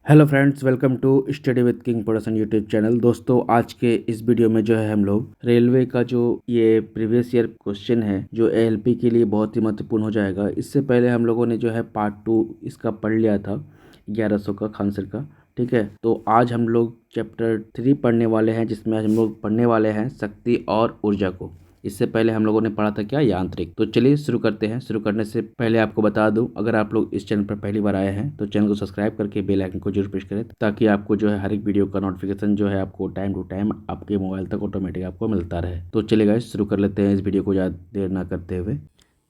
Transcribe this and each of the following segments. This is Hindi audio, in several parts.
Hello friends, welcome to study with King Production YouTube channel. दोस्तों, आज के इस वीडियो में जो है हम लोग रेलवे का जो ये प्रीवियस ईयर क्वेश्चन है जो एएलपी के लिए बहुत ही महत्वपूर्ण हो जाएगा। इससे पहले हम लोगों ने जो है पार्ट 2 इसका पढ़ लिया था 1100 का खानसर का। ठीक है, तो आज हम लोग चैप्टर 3 पढ़ने वाले हैं, जिसमें आज हम लोग पढ़ने वाले हैं शक्ति और ऊर्जा को। इससे पहले हम लोगों ने पढ़ा था क्या, यांत्रिक। तो चलिए शुरू करते हैं। शुरू करने से पहले आपको बता दूं, अगर आप लोग इस चैनल पर पहली बार आए हैं तो चैनल को सब्सक्राइब करके बेल आइकन को जरूर प्रेस करें, ताकि आपको जो है हर एक वीडियो का नोटिफिकेशन जो है आपको टाइम टू टाइम आपके मोबाइल तक ऑटोमेटिक आपको मिलता रहे। तो चलिए गाइस, शुरू कर लेते हैं इस वीडियो को ज़्यादा देर ना करते हुए।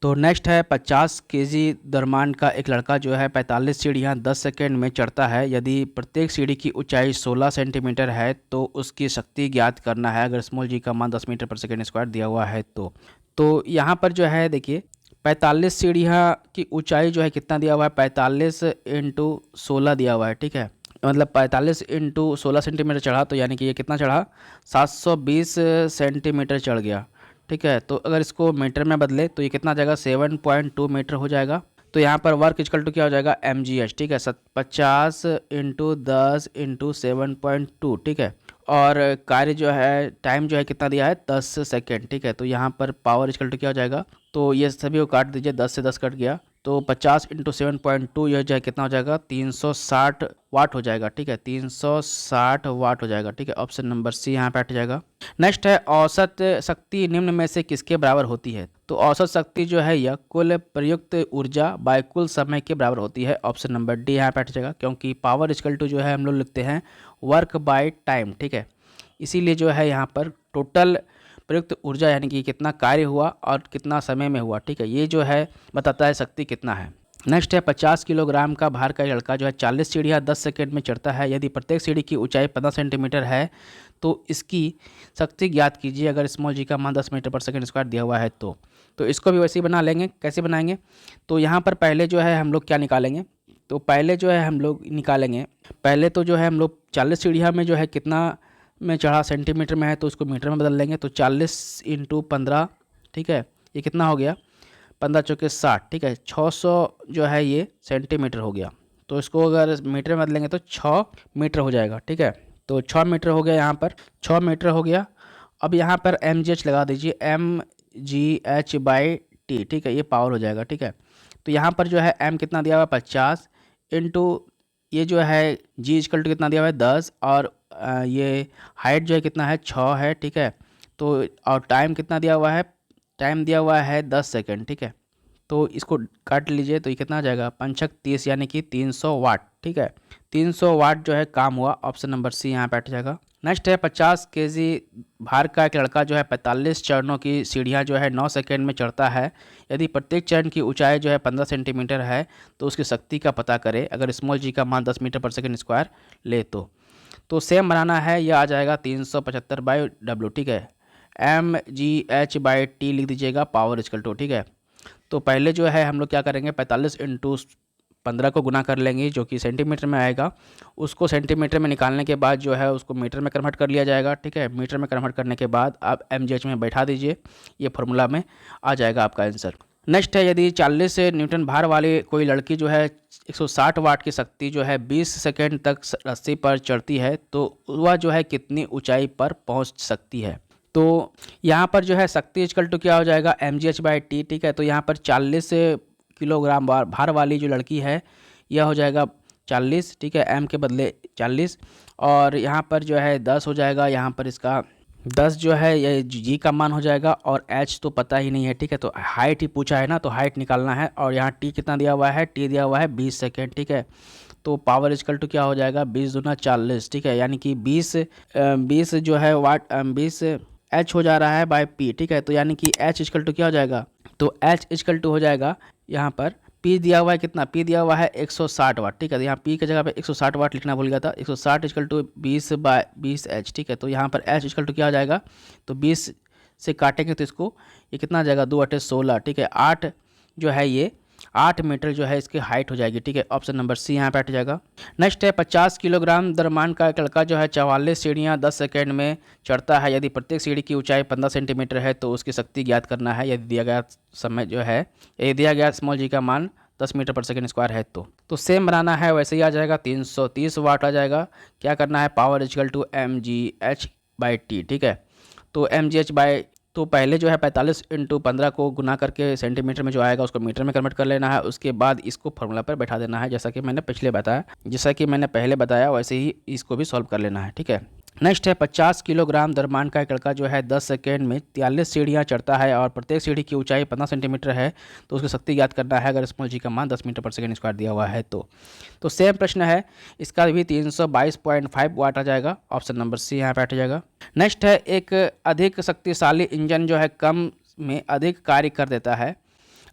तो नेक्स्ट है 50 केजी द्रव्यमान का एक लड़का जो है 45 सीढ़ियाँ 10 सेकेंड में चढ़ता है। यदि प्रत्येक सीढ़ी की ऊंचाई 16 सेंटीमीटर है तो उसकी शक्ति ज्ञात करना है, अगर स्मॉल जी का मान 10 मीटर पर सेकेंड स्क्वायर दिया हुआ है तो यहाँ पर जो है देखिए 45 सीढ़ियाँ की ऊंचाई जो है कितना दिया हुआ है, 45 इंटू 16 दिया हुआ है। ठीक है, मतलब 45 इंटू 16 सेंटीमीटर चढ़ा, तो यानी कि ये कितना चढ़ा, 720 सेंटीमीटर चढ़ गया। ठीक है, तो अगर इसको मीटर में बदले तो ये कितना आ जाएगा, 7.2 मीटर हो जाएगा। तो यहाँ पर वर्क इक्वल टू क्या हो जाएगा, mgh। ठीक है, 50 इंटू 10 इंटू 7.2। ठीक है, और कार्य जो है टाइम जो है कितना दिया है, 10 सेकेंड। ठीक है, तो यहाँ पर पावर इक्वल टू क्या हो जाएगा, तो ये सभी को काट दीजिए, 10 से 10 कट गया, तो 50 इंटू 7.2 यह जो है कितना हो जाएगा, 360 वाट हो जाएगा। ठीक है, 360 वाट हो जाएगा। ठीक है, ऑप्शन नंबर सी यहाँ पे हट जाएगा। नेक्स्ट है औसत शक्ति निम्न में से किसके बराबर होती है। तो औसत शक्ति जो है यह कुल प्रयुक्त ऊर्जा बाय कुल समय के बराबर होती है। ऑप्शन नंबर डी यहाँ पे हट जाएगा, क्योंकि पावर इक्वल टू जो है हम लोग लिखते हैं वर्क बाय टाइम। ठीक है, इसीलिए जो है यहाँ पर टोटल प्रयुक्त ऊर्जा यानी कि कितना कार्य हुआ और कितना समय में हुआ। ठीक है, ये जो है बताता है शक्ति कितना है। नेक्स्ट है 50 किलोग्राम का भार का लड़का जो है 40 सीढ़ियाँ 10 सेकंड में चढ़ता है। यदि प्रत्येक सीढ़ी की ऊंचाई 15 सेंटीमीटर है तो इसकी शक्ति ज्ञात कीजिए, अगर स्मॉल जी का मान 10 मीटर पर सेकंड स्क्वायर दिया हुआ है तो इसको भी वैसे ही बना लेंगे। कैसे बनाएंगे, तो यहाँ पर पहले जो है हम लोग क्या निकालेंगे, तो पहले जो है हम लोग निकालेंगे, पहले तो जो है हम लोग 40 सीढ़ियाँ में जो है कितना में चढ़ा सेंटीमीटर में है तो उसको मीटर में बदल लेंगे। तो 40 इंटू 15, ठीक है, ये कितना हो गया, 15 चौके 60। ठीक है, 600 जो है ये सेंटीमीटर हो गया। तो इसको अगर मीटर में बदलेंगे तो 6 मीटर हो जाएगा। ठीक है, तो 6 मीटर हो गया, यहाँ पर 6 मीटर हो गया। अब यहाँ पर mgh लगा दीजिए, mgh बाई टी। ठीक है, ये पावर हो जाएगा। ठीक है, तो यहाँ पर जो है m कितना दिया हुआ है, 50 इंटू ये जो है g इक्वल टू कितना दिया हुआ है, 10, और ये हाइट जो है कितना है, 6 है। ठीक है, तो और टाइम कितना दिया हुआ है, टाइम दिया हुआ है 10 सेकेंड। ठीक है, तो इसको काट लीजिए तो ये कितना आ जाएगा, 5 30 यानी कि 300 वाट। ठीक है, 300 वाट जो है काम हुआ। ऑप्शन नंबर सी यहाँ पे हट जाएगा। नेक्स्ट है 50 केजी भार का एक लड़का जो है 45 चरणों की सीढ़ियाँ जो है 9 सेकेंड में चढ़ता है। यदि प्रत्येक चरण की ऊंचाई जो है 15 सेंटीमीटर है तो उसकी शक्ति का पता करें, अगर स्मॉल जी का मान 10 मीटर पर सेकेंड स्क्वायर ले तो सेम बनाना है, यह आ जाएगा 375 बाई डब्ल्यू। ठीक है, mgh बाई टी लिख दीजिएगा, पावर इक्वल टू। ठीक है, तो पहले जो है हम लोग क्या करेंगे, 45 इंटू 15 को गुना कर लेंगे जो कि सेंटीमीटर में आएगा। उसको सेंटीमीटर में निकालने के बाद जो है उसको मीटर में कन्वर्ट कर लिया जाएगा। ठीक है, मीटर में कन्वर्ट करने के बाद आप mgh में बैठा दीजिए, ये फार्मूला में आ जाएगा आपका आंसर। नेक्स्ट है, यदि 40 न्यूटन भार वाली कोई लड़की जो है 160 वाट की शक्ति जो है 20 सेकेंड तक रस्सी पर चढ़ती है तो वह जो है कितनी ऊंचाई पर पहुंच सकती है। तो यहाँ पर जो है शक्ति इक्वल टू क्या हो जाएगा, mgh बाई टी। ठीक है, तो यहाँ पर 40 किलोग्राम भार वाली जो लड़की है यह हो जाएगा 40। ठीक है, m के बदले 40, और यहाँ पर जो है 10 हो जाएगा, यहाँ पर इसका 10 जो है ये g का मान हो जाएगा, और h तो पता ही नहीं है। ठीक है, तो हाइट ही पूछा है ना, तो हाइट निकालना है, और यहाँ t कितना दिया हुआ है, t दिया हुआ है 20 सेकेंड। ठीक है, तो पावर इक्वल टू क्या हो जाएगा, 20 दूना 40। ठीक है, यानी कि 20 जो है वाट 20 h हो जा रहा है बाय p। ठीक है, तो यानी कि h इक्वल टू क्या हो जाएगा, तो h इक्वल टू हो जाएगा, यहाँ पर P दिया हुआ है कितना, P दिया हुआ है 160 वाट। ठीक है, तो यहाँ P की जगह पे 160 वाट लिखना भूल गया था, 160 इक्वल टू 20 बाय 20 H। ठीक है, तो यहाँ पर H इक्वल टू क्या हो जाएगा, तो 20 से काटेंगे तो इसको ये कितना आ जाएगा, 2 8 16। ठीक है, 8 जो है ये 8 मीटर जो है इसकी हाइट हो जाएगी। ठीक है, ऑप्शन नंबर सी यहाँ पे हट जाएगा। नेक्स्ट है 50 किलोग्राम द्रव्यमान का एक लड़का जो है 44 सीढ़ियाँ 10 सेकेंड में चढ़ता है। यदि प्रत्येक सीढ़ी की ऊंचाई 15 सेंटीमीटर है तो उसकी शक्ति ज्ञात करना है। यदि दिया गया समय जो है, यदि दिया गया स्मॉल जी का मान 10 मीटर पर सेकेंड स्क्वायर है। तो सेम बनाना है, वैसे ही आ जाएगा 330 वाट आ जाएगा। क्या करना है, पावर इक्वल टू mgh/t, ठीक है। तो mgh तो पहले जो है 45 × 15 को गुना करके सेंटीमीटर में जो आएगा उसको मीटर में कन्वर्ट कर लेना है। उसके बाद इसको फॉर्मूला पर बैठा देना है, जैसा कि मैंने पहले बताया वैसे ही इसको भी सॉल्व कर लेना है, ठीक है। नेक्स्ट है 50 किलोग्राम द्रव्यमान का एक लड़का जो है 10 सेकेंड में 43 सीढ़ियाँ चढ़ता है और प्रत्येक सीढ़ी की ऊंचाई 15 सेंटीमीटर है। तो उसकी शक्ति ज्ञात करना है अगर स्मॉल जी का मान 10 मीटर पर सेकेंड स्क्वायर दिया हुआ है। तो सेम प्रश्न है, इसका भी 322.5 वाट आ जाएगा। ऑप्शन नंबर सी यहाँ पे हट जाएगा। नेक्स्ट है, एक अधिक शक्तिशाली इंजन जो है कम में अधिक कार्य कर देता है,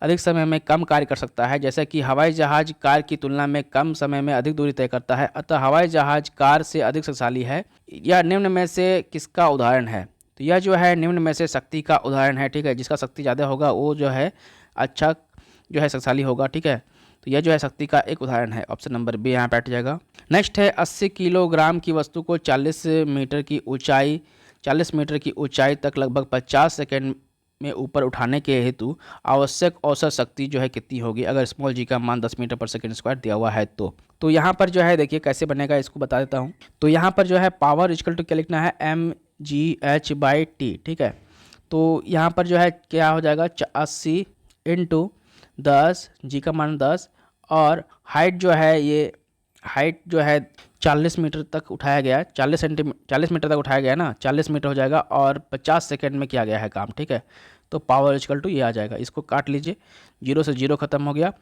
अधिक समय में कम कार्य कर सकता है। जैसे कि हवाई जहाज कार की तुलना में कम समय में अधिक दूरी तय करता है, अतः हवाई जहाज कार से अधिक शक्तिशाली है। यह निम्न में से किसका उदाहरण है? तो यह जो है निम्न में से शक्ति का उदाहरण है, ठीक है। जिसका शक्ति ज़्यादा होगा वो जो है अच्छा जो है शक्तिशाली होगा, ठीक है। तो यह जो है शक्ति का एक उदाहरण है। ऑप्शन नंबर बी यहाँ पे हट जाएगा। नेक्स्ट है, 80 किलोग्राम की वस्तु को 40 मीटर की ऊंचाई तक लगभग 50 सेकेंड में ऊपर उठाने के हेतु आवश्यक औसत शक्ति जो है कितनी होगी अगर स्मॉल जी का मान 10 मीटर पर सेकेंड स्क्वायर दिया हुआ है। तो यहाँ पर जो है देखिए कैसे बनेगा, इसको बता देता हूँ। तो यहाँ पर जो है पावर इक्वल टू क्या लिखना है, mgh/t, ठीक है। तो यहाँ पर जो है क्या हो जाएगा, 80 × 10, जी का मान 10, और हाइट जो है 40 मीटर तक उठाया गया, 40 मीटर तक उठाया गया ना, 40 मीटर हो जाएगा और 50 सेकेंड में किया गया है काम, ठीक है। तो पावर इक्वल टू ये आ जाएगा। इसको काट लीजिए, 0 से 0 खत्म हो गया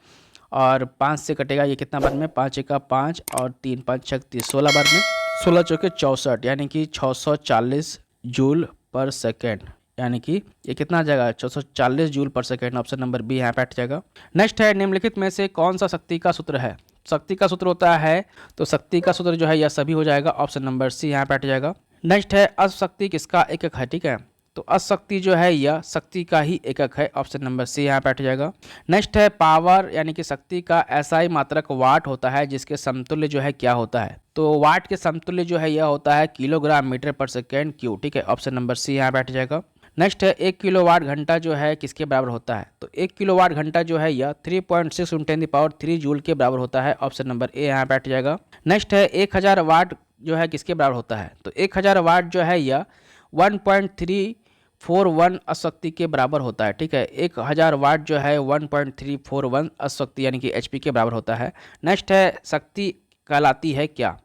और 5 से कटेगा ये कितना बार में, 5 × 5 और 3 × 5 = 30, 16 बार में 16 × 4 = 64, यानी कि 640 जूल पर सेकेंड, यानी कि ये कितना आ जाएगा, 640 जूल पर सेकेंड। ऑप्शन नंबर बी यहाँ पे हट जाएगा। नेक्स्ट है, निम्नलिखित में से कौन सा शक्ति का सूत्र है? शक्ति का सूत्र होता है, तो शक्ति का सूत्र जो है यह सभी हो जाएगा। ऑप्शन नंबर सी यहाँ पे हट जाएगा। नेक्स्ट है, अशक्ति किसका एकक है, ठीक है। तो अशक्ति जो है यह शक्ति का ही एकक है। ऑप्शन नंबर सी यहाँ पे हट जाएगा। नेक्स्ट है, पावर यानी कि शक्ति का SI मात्रक वाट होता है जिसके समतुल्य जो है क्या होता है? तो वाट के समतुल्य जो है यह होता है किलोग्राम मीटर पर सेकेंड क्यूब, ठीक है। ऑप्शन नंबर सी यहाँ पे हट जाएगा। नेक्स्ट है, 1 किलोवाट घंटा जो है किसके बराबर होता है? तो 1 किलोवाट घंटा जो है यह 3.6 × 10³ जूल के बराबर होता है। ऑप्शन नंबर ए यहाँ पे हट जाएगा। नेक्स्ट है, 1000 वाट जो है किसके बराबर होता है? तो 1000 वाट जो है यह 1.341 अशक्ति के बराबर होता है, ठीक है। 1000 वाट जो है 1.341 अशक्ति यानी कि HP के बराबर होता है। नेक्स्ट है, शक्ति कहलाती है क्या?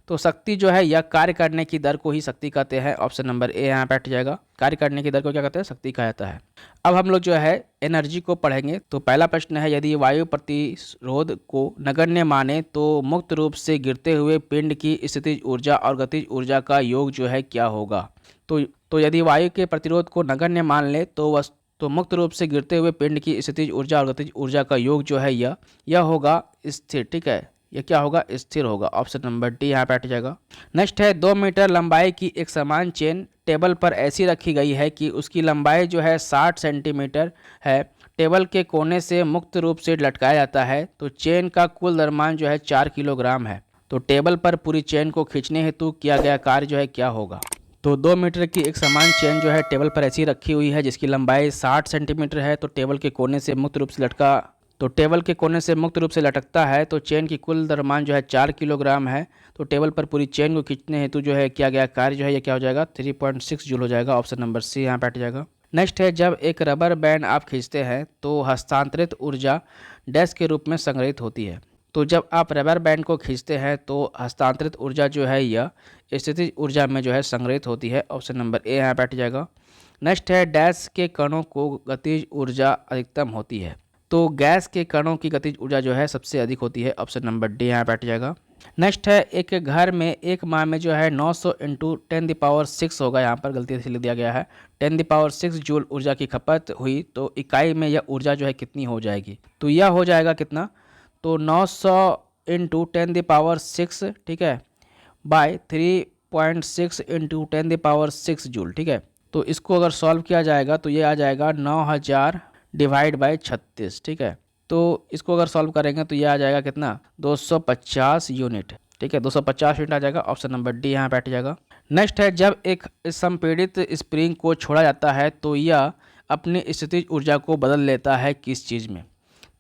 तो शक्ति जो है यह कार्य करने की दर को ही शक्ति कहते हैं। ऑप्शन नंबर ए यहाँ पे हट जाएगा। कार्य करने की दर को क्या कहते हैं? शक्ति कहा जाता है। अब हम लोग जो है एनर्जी को पढ़ेंगे। तो पहला प्रश्न है, यदि वायु प्रतिरोध को नगण्य माने तो मुक्त रूप से गिरते हुए पिंड की स्थितिज ऊर्जा और गतिज ऊर्जा का योग जो है क्या होगा? तो यदि वायु के प्रतिरोध को नगण्य मान ले तो मुक्त रूप से गिरते हुए पिंड की स्थितिज ऊर्जा और गतिज ऊर्जा का योग जो है यह होगा स्थिर, ठीक है। यह क्या होगा? स्थिर होगा। ऑप्शन नंबर डी यहाँ पे हट जाएगा। नेक्स्ट है, 2 मीटर लंबाई की एक समान चेन टेबल पर ऐसी रखी गई है कि उसकी लंबाई जो है 60 सेंटीमीटर है। टेबल के कोने से मुक्त रूप से लटकाया जाता है। तो चेन का कुल द्रव्यमान जो है 4 किलोग्राम है। तो टेबल पर पूरी चेन को खींचने हेतु किया गया कार्य जो है क्या होगा? तो 2 मीटर की एक समान चेन जो है टेबल पर ऐसी रखी हुई है जिसकी लंबाई 60 सेंटीमीटर है। तो टेबल के कोने से मुक्त रूप से लटकता है। तो चेन की कुल द्रव्यमान जो है 4 किलोग्राम है। तो टेबल पर पूरी चेन को खींचने हेतु जो है किया गया कार्य जो है ये क्या हो जाएगा? 3.6 जूल हो जाएगा। ऑप्शन नंबर सी यहाँ पे हट जाएगा। नेक्स्ट है, जब एक रबर बैंड आप खींचते हैं तो हस्तांतरित ऊर्जा डैश के रूप में संग्रहित होती है। तो जब आप रबर बैंड को खींचते हैं तो हस्तांतरित ऊर्जा जो है यह स्थितिज ऊर्जा में जो है संग्रहित होती है। ऑप्शन नंबर ए यहाँ पे हट जाएगा। नेक्स्ट है, डैश के कणों को गतिज ऊर्जा अधिकतम होती है। तो गैस के कणों की गतिज ऊर्जा जो है सबसे अधिक होती है। ऑप्शन नंबर डी यहाँ पे हट जाएगा। नेक्स्ट है, एक घर में एक माह में जो है 900 × 10⁶ होगा, यहाँ पर गलती से लिख दिया गया है 10⁶ जूल ऊर्जा की खपत हुई। तो इकाई में यह ऊर्जा जो है कितनी हो जाएगी? तो यह हो जाएगा कितना? तो 900 × 10⁶, ठीक है, बाय 3.6 × 10⁶ जूल, ठीक है। तो इसको अगर सॉल्व किया जाएगा तो ये आ जाएगा 9000 डिवाइड बाय 36, ठीक है। तो इसको अगर सॉल्व करेंगे तो ये आ जाएगा कितना? 250 यूनिट, ठीक है। 250 यूनिट आ जाएगा। ऑप्शन नंबर डी यहाँ पे हट जाएगा। नेक्स्ट है, जब एक संपीड़ित स्प्रिंग को छोड़ा जाता है तो यह अपनी स्थितिज ऊर्जा को बदल लेता है किस चीज़ में?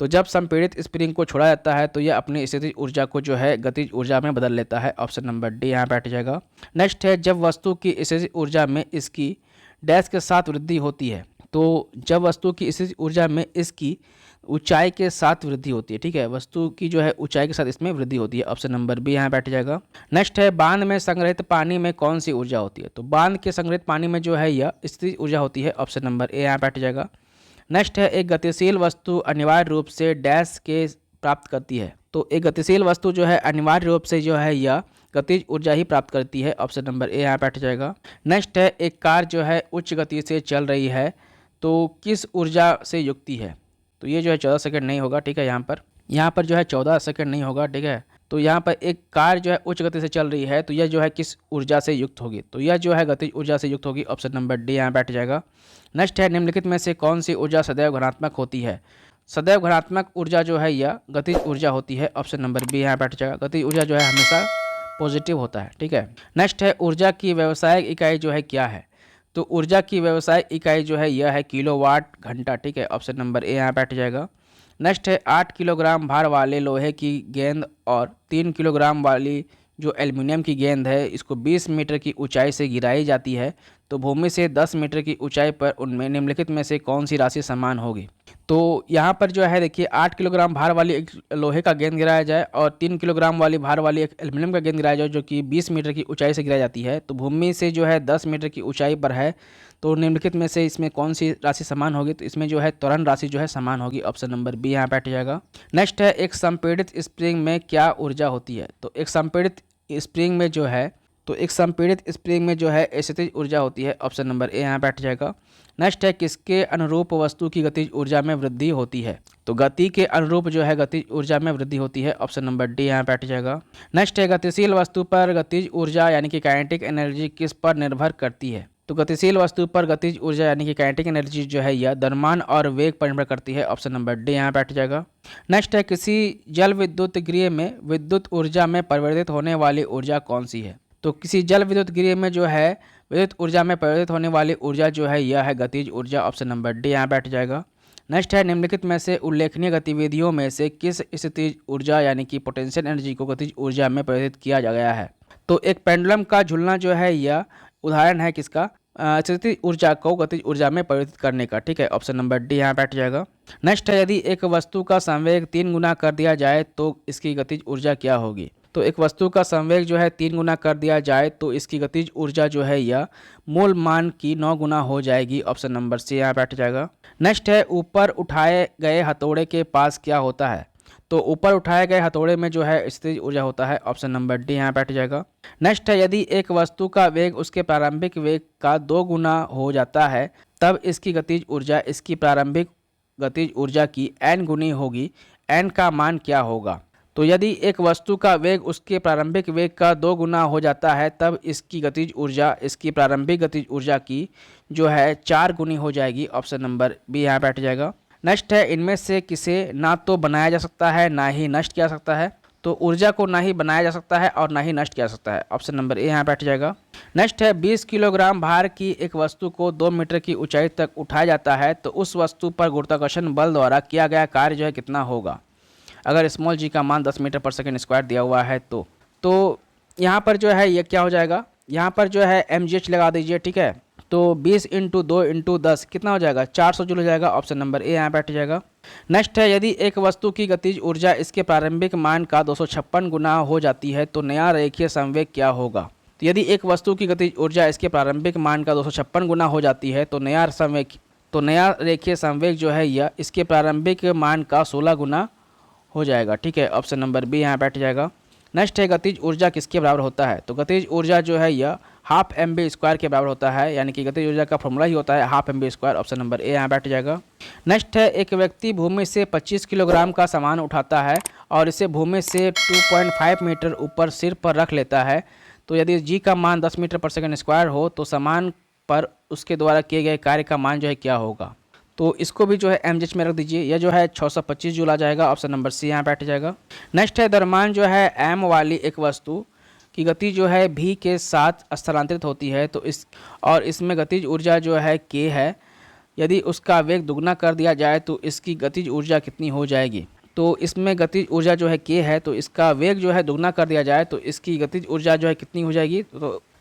तो जब संपीड़ित स्प्रिंग को छोड़ा जाता है तो यह अपनी स्थितिज ऊर्जा को जो है गतिज ऊर्जा में बदल लेता है। ऑप्शन नंबर डी यहाँ पे हट जाएगा। नेक्स्ट है, जब वस्तु की स्थितिज ऊर्जा में इसकी डैश के साथ वृद्धि होती है। तो जब वस्तु की स्थितिज ऊर्जा में इसकी ऊंचाई के साथ वृद्धि होती है, ठीक है, वस्तु की जो है ऊंचाई के साथ इसमें वृद्धि होती है। ऑप्शन नंबर बी यहाँ बैठ जाएगा। नेक्स्ट है, बांध में संग्रहित पानी में कौन सी ऊर्जा होती है। तो बांध के संग्रहित पानी में जो है यह स्थितिज ऊर्जा होती है। ऑप्शन नंबर ए यहाँ बैठ जाएगा। नेक्स्ट है, एक गतिशील वस्तु अनिवार्य रूप से डैश के प्राप्त करती है। तो एक गतिशील वस्तु जो है अनिवार्य रूप से जो है यह गतिज ऊर्जा ही प्राप्त करती है। ऑप्शन नंबर ए यहाँ बैठ जाएगा। नेक्स्ट है, एक कार जो है उच्च गति से चल रही है तो किस ऊर्जा से युक्ति है। तो ये जो है 14 सेकंड नहीं होगा, ठीक है, यहाँ पर जो है 14 सेकंड नहीं होगा, ठीक है। तो यहाँ पर एक कार जो है उच्च गति से चल रही है तो यह जो है किस ऊर्जा से युक्त होगी। तो यह जो है गतिज ऊर्जा से युक्त होगी। ऑप्शन नंबर डी यहाँ बैठ जाएगा। नेक्स्ट है, निम्नलिखित में से कौन सी ऊर्जा सदैव घनात्मक होती है। सदैव घनात्मक ऊर्जा जो है यह गतिज ऊर्जा होती है। ऑप्शन नंबर बी यहाँ बैठ जाएगा। गतिज ऊर्जा जो है हमेशा पॉजिटिव होता है, ठीक है। नेक्स्ट है, ऊर्जा की व्यावसायिक इकाई जो है क्या है। तो ऊर्जा की व्यावसायिक इकाई जो है यह है किलोवाट घंटा, ठीक है। ऑप्शन नंबर ए यहाँ बैठ जाएगा। नेक्स्ट है, 8 किलोग्राम भार वाले लोहे की गेंद और 3 किलोग्राम वाली जो एल्युमिनियम की गेंद है इसको 20 मीटर की ऊंचाई से गिराई जाती है तो भूमि से 10 मीटर की ऊंचाई पर उनमें निम्नलिखित में से कौन सी राशि समान होगी। तो यहाँ पर जो है देखिए 8 किलोग्राम भार वाली एक लोहे का गेंद गिराया जाए और 3 किलोग्राम वाली भार वाली एक एल्युमिनियम का गेंद गिराया जाए जो कि 20 मीटर की ऊंचाई से गिराई जाती है तो भूमि से जो है 10 मीटर की ऊंचाई पर है तो निम्नलिखित में से इसमें कौन सी राशि समान होगी। तो इसमें जो है त्वरण राशि जो है समान होगी। ऑप्शन नंबर बी यहाँ बैठ जाएगा। नेक्स्ट है, एक संपीड़ित स्प्रिंग में क्या ऊर्जा होती है। तो एक संपीड़ित स्प्रिंग में जो है स्थितिज ऊर्जा होती है। ऑप्शन नंबर ए यहाँ बैठ जाएगा। नेक्स्ट है, किसके अनुरूप वस्तु की गतिज ऊर्जा में वृद्धि होती है। तो गति के अनुरूप जो है गतिज ऊर्जा में वृद्धि होती है। ऑप्शन नंबर डी यहाँ बैठ जाएगा। नेक्स्ट है, गतिशील वस्तु पर गतिज ऊर्जा यानी कि काइनेटिक एनर्जी किस पर निर्भर करती है। तो गतिशील वस्तु पर गतिज ऊर्जा यानी कि काइनेटिक एनर्जी जो है यह द्रव्यमान और वेग पर निर्भर करती है। ऑप्शन नंबर डी यहाँ बैठ जाएगा। नेक्स्ट है, किसी जल विद्युत गृह में विद्युत ऊर्जा में परिवर्तित होने वाली ऊर्जा कौन सी है। तो किसी जल विद्युत गृह में जो है विद्युत ऊर्जा में परिवर्तित होने वाली ऊर्जा जो है यह है गतिज ऊर्जा। ऑप्शन नंबर डी यहाँ बैठ जाएगा। नेक्स्ट है, निम्नलिखित में से उल्लेखनीय गतिविधियों में से किस स्थितिज ऊर्जा यानी कि पोटेंशियल एनर्जी को गतिज ऊर्जा में परिवर्तित किया गया है। तो एक पेंडुलम का झूलना जो है यह उदाहरण है किसका, स्थितिज ऊर्जा को गतिज ऊर्जा में परिवर्तित करने का, ठीक है। ऑप्शन नंबर डी यहाँ बैठ जाएगा। नेक्स्ट है, यदि एक वस्तु का संवेग 3 गुना कर दिया जाए तो इसकी गतिज ऊर्जा क्या होगी। तो एक वस्तु का संवेग जो है 3 गुना कर दिया जाए तो इसकी गतिज ऊर्जा जो है यह मूल मान की 9 गुना हो जाएगी। ऑप्शन नंबर सी यहाँ बैठ जाएगा। नेक्स्ट है, ऊपर उठाए गए हथौड़े के पास क्या होता है। तो ऊपर उठाए गए हथौड़े में जो है स्थितिज ऊर्जा होता है। ऑप्शन नंबर डी यहाँ बैठ जाएगा। नेक्स्ट है, यदि एक वस्तु का वेग उसके प्रारंभिक वेग का 2 गुना हो जाता है तब इसकी गतिज ऊर्जा इसकी प्रारंभिक गतिज ऊर्जा की n गुनी होगी। n का मान क्या होगा। तो यदि एक वस्तु का वेग उसके प्रारंभिक वेग का 2 गुना हो जाता है तब इसकी गतिज ऊर्जा इसकी प्रारंभिक गतिज ऊर्जा की जो है 4 गुनी हो जाएगी। ऑप्शन नंबर बी यहाँ बैठ जाएगा। नेक्स्ट है, इनमें से किसे ना तो बनाया जा सकता है ना ही नष्ट किया जा सकता है। तो ऊर्जा को ना ही बनाया जा सकता है और ना ही नष्ट किया जा सकता है। ऑप्शन नंबर ए यहाँ बैठ जाएगा। नेक्स्ट है, 20 किलोग्राम भार की एक वस्तु को 2 मीटर की ऊंचाई तक उठाया जाता है तो उस वस्तु पर गुरुत्वाकर्षण बल द्वारा किया गया कार्य जो है कितना होगा। अगर स्मॉल जी का मान 10 मीटर पर सेकंड स्क्वायर दिया हुआ है तो यहाँ पर जो है ये क्या हो जाएगा, यहाँ पर जो है mgh लगा दीजिए, ठीक है। तो 20 × 2 × 10 कितना हो जाएगा, 400 जूल हो जाएगा। ऑप्शन नंबर ए यहाँ बैठ जाएगा। नेक्स्ट है, यदि एक वस्तु की गतिज ऊर्जा इसके प्रारंभिक मान का 256 गुना हो जाती है तो नया रेखीय संवेग क्या होगा। तो यदि एक वस्तु की गतिज ऊर्जा इसके प्रारंभिक मान का 256 गुना हो जाती है तो नया रेखीय संवेग जो है यह इसके प्रारंभिक मान का 16 गुना हो जाएगा, ठीक है। ऑप्शन नंबर बी यहाँ बैठ जाएगा। नेक्स्ट है, गतिज ऊर्जा किसके बराबर होता है। तो गतिज ऊर्जा जो है यह ½ mv² के बराबर होता है, यानी कि गतिज ऊर्जा का फॉर्मूला ही होता है ½ mv²। ऑप्शन नंबर ए यहाँ बैठ जाएगा। नेक्स्ट है, एक व्यक्ति भूमि से 25 किलोग्राम का सामान उठाता है और इसे भूमि से 2.5 मीटर ऊपर सिर पर रख लेता है तो यदि जी का मान 10 मीटर पर सेकंड स्क्वायर हो तो सामान पर उसके द्वारा किए गए कार्य का मान जो है क्या होगा। तो इसको भी जो है mgh में रख दीजिए, यह जो है 625 जूल आ जाएगा। ऑप्शन नंबर सी यहाँ बैठ जाएगा। नेक्स्ट है, द्रव्यमान जो है m वाली एक वस्तु की गति जो है v के साथ स्थानांतरित होती है तो इसमें गतिज ऊर्जा जो है k है। यदि उसका वेग दुगना कर दिया जाए तो इसकी गतिज ऊर्जा कितनी हो जाएगी। तो इसमें गतिज ऊर्जा जो है k है, तो इसका वेग जो है दुगना कर दिया जाए तो इसकी गतिज ऊर्जा जो है कितनी हो जाएगी।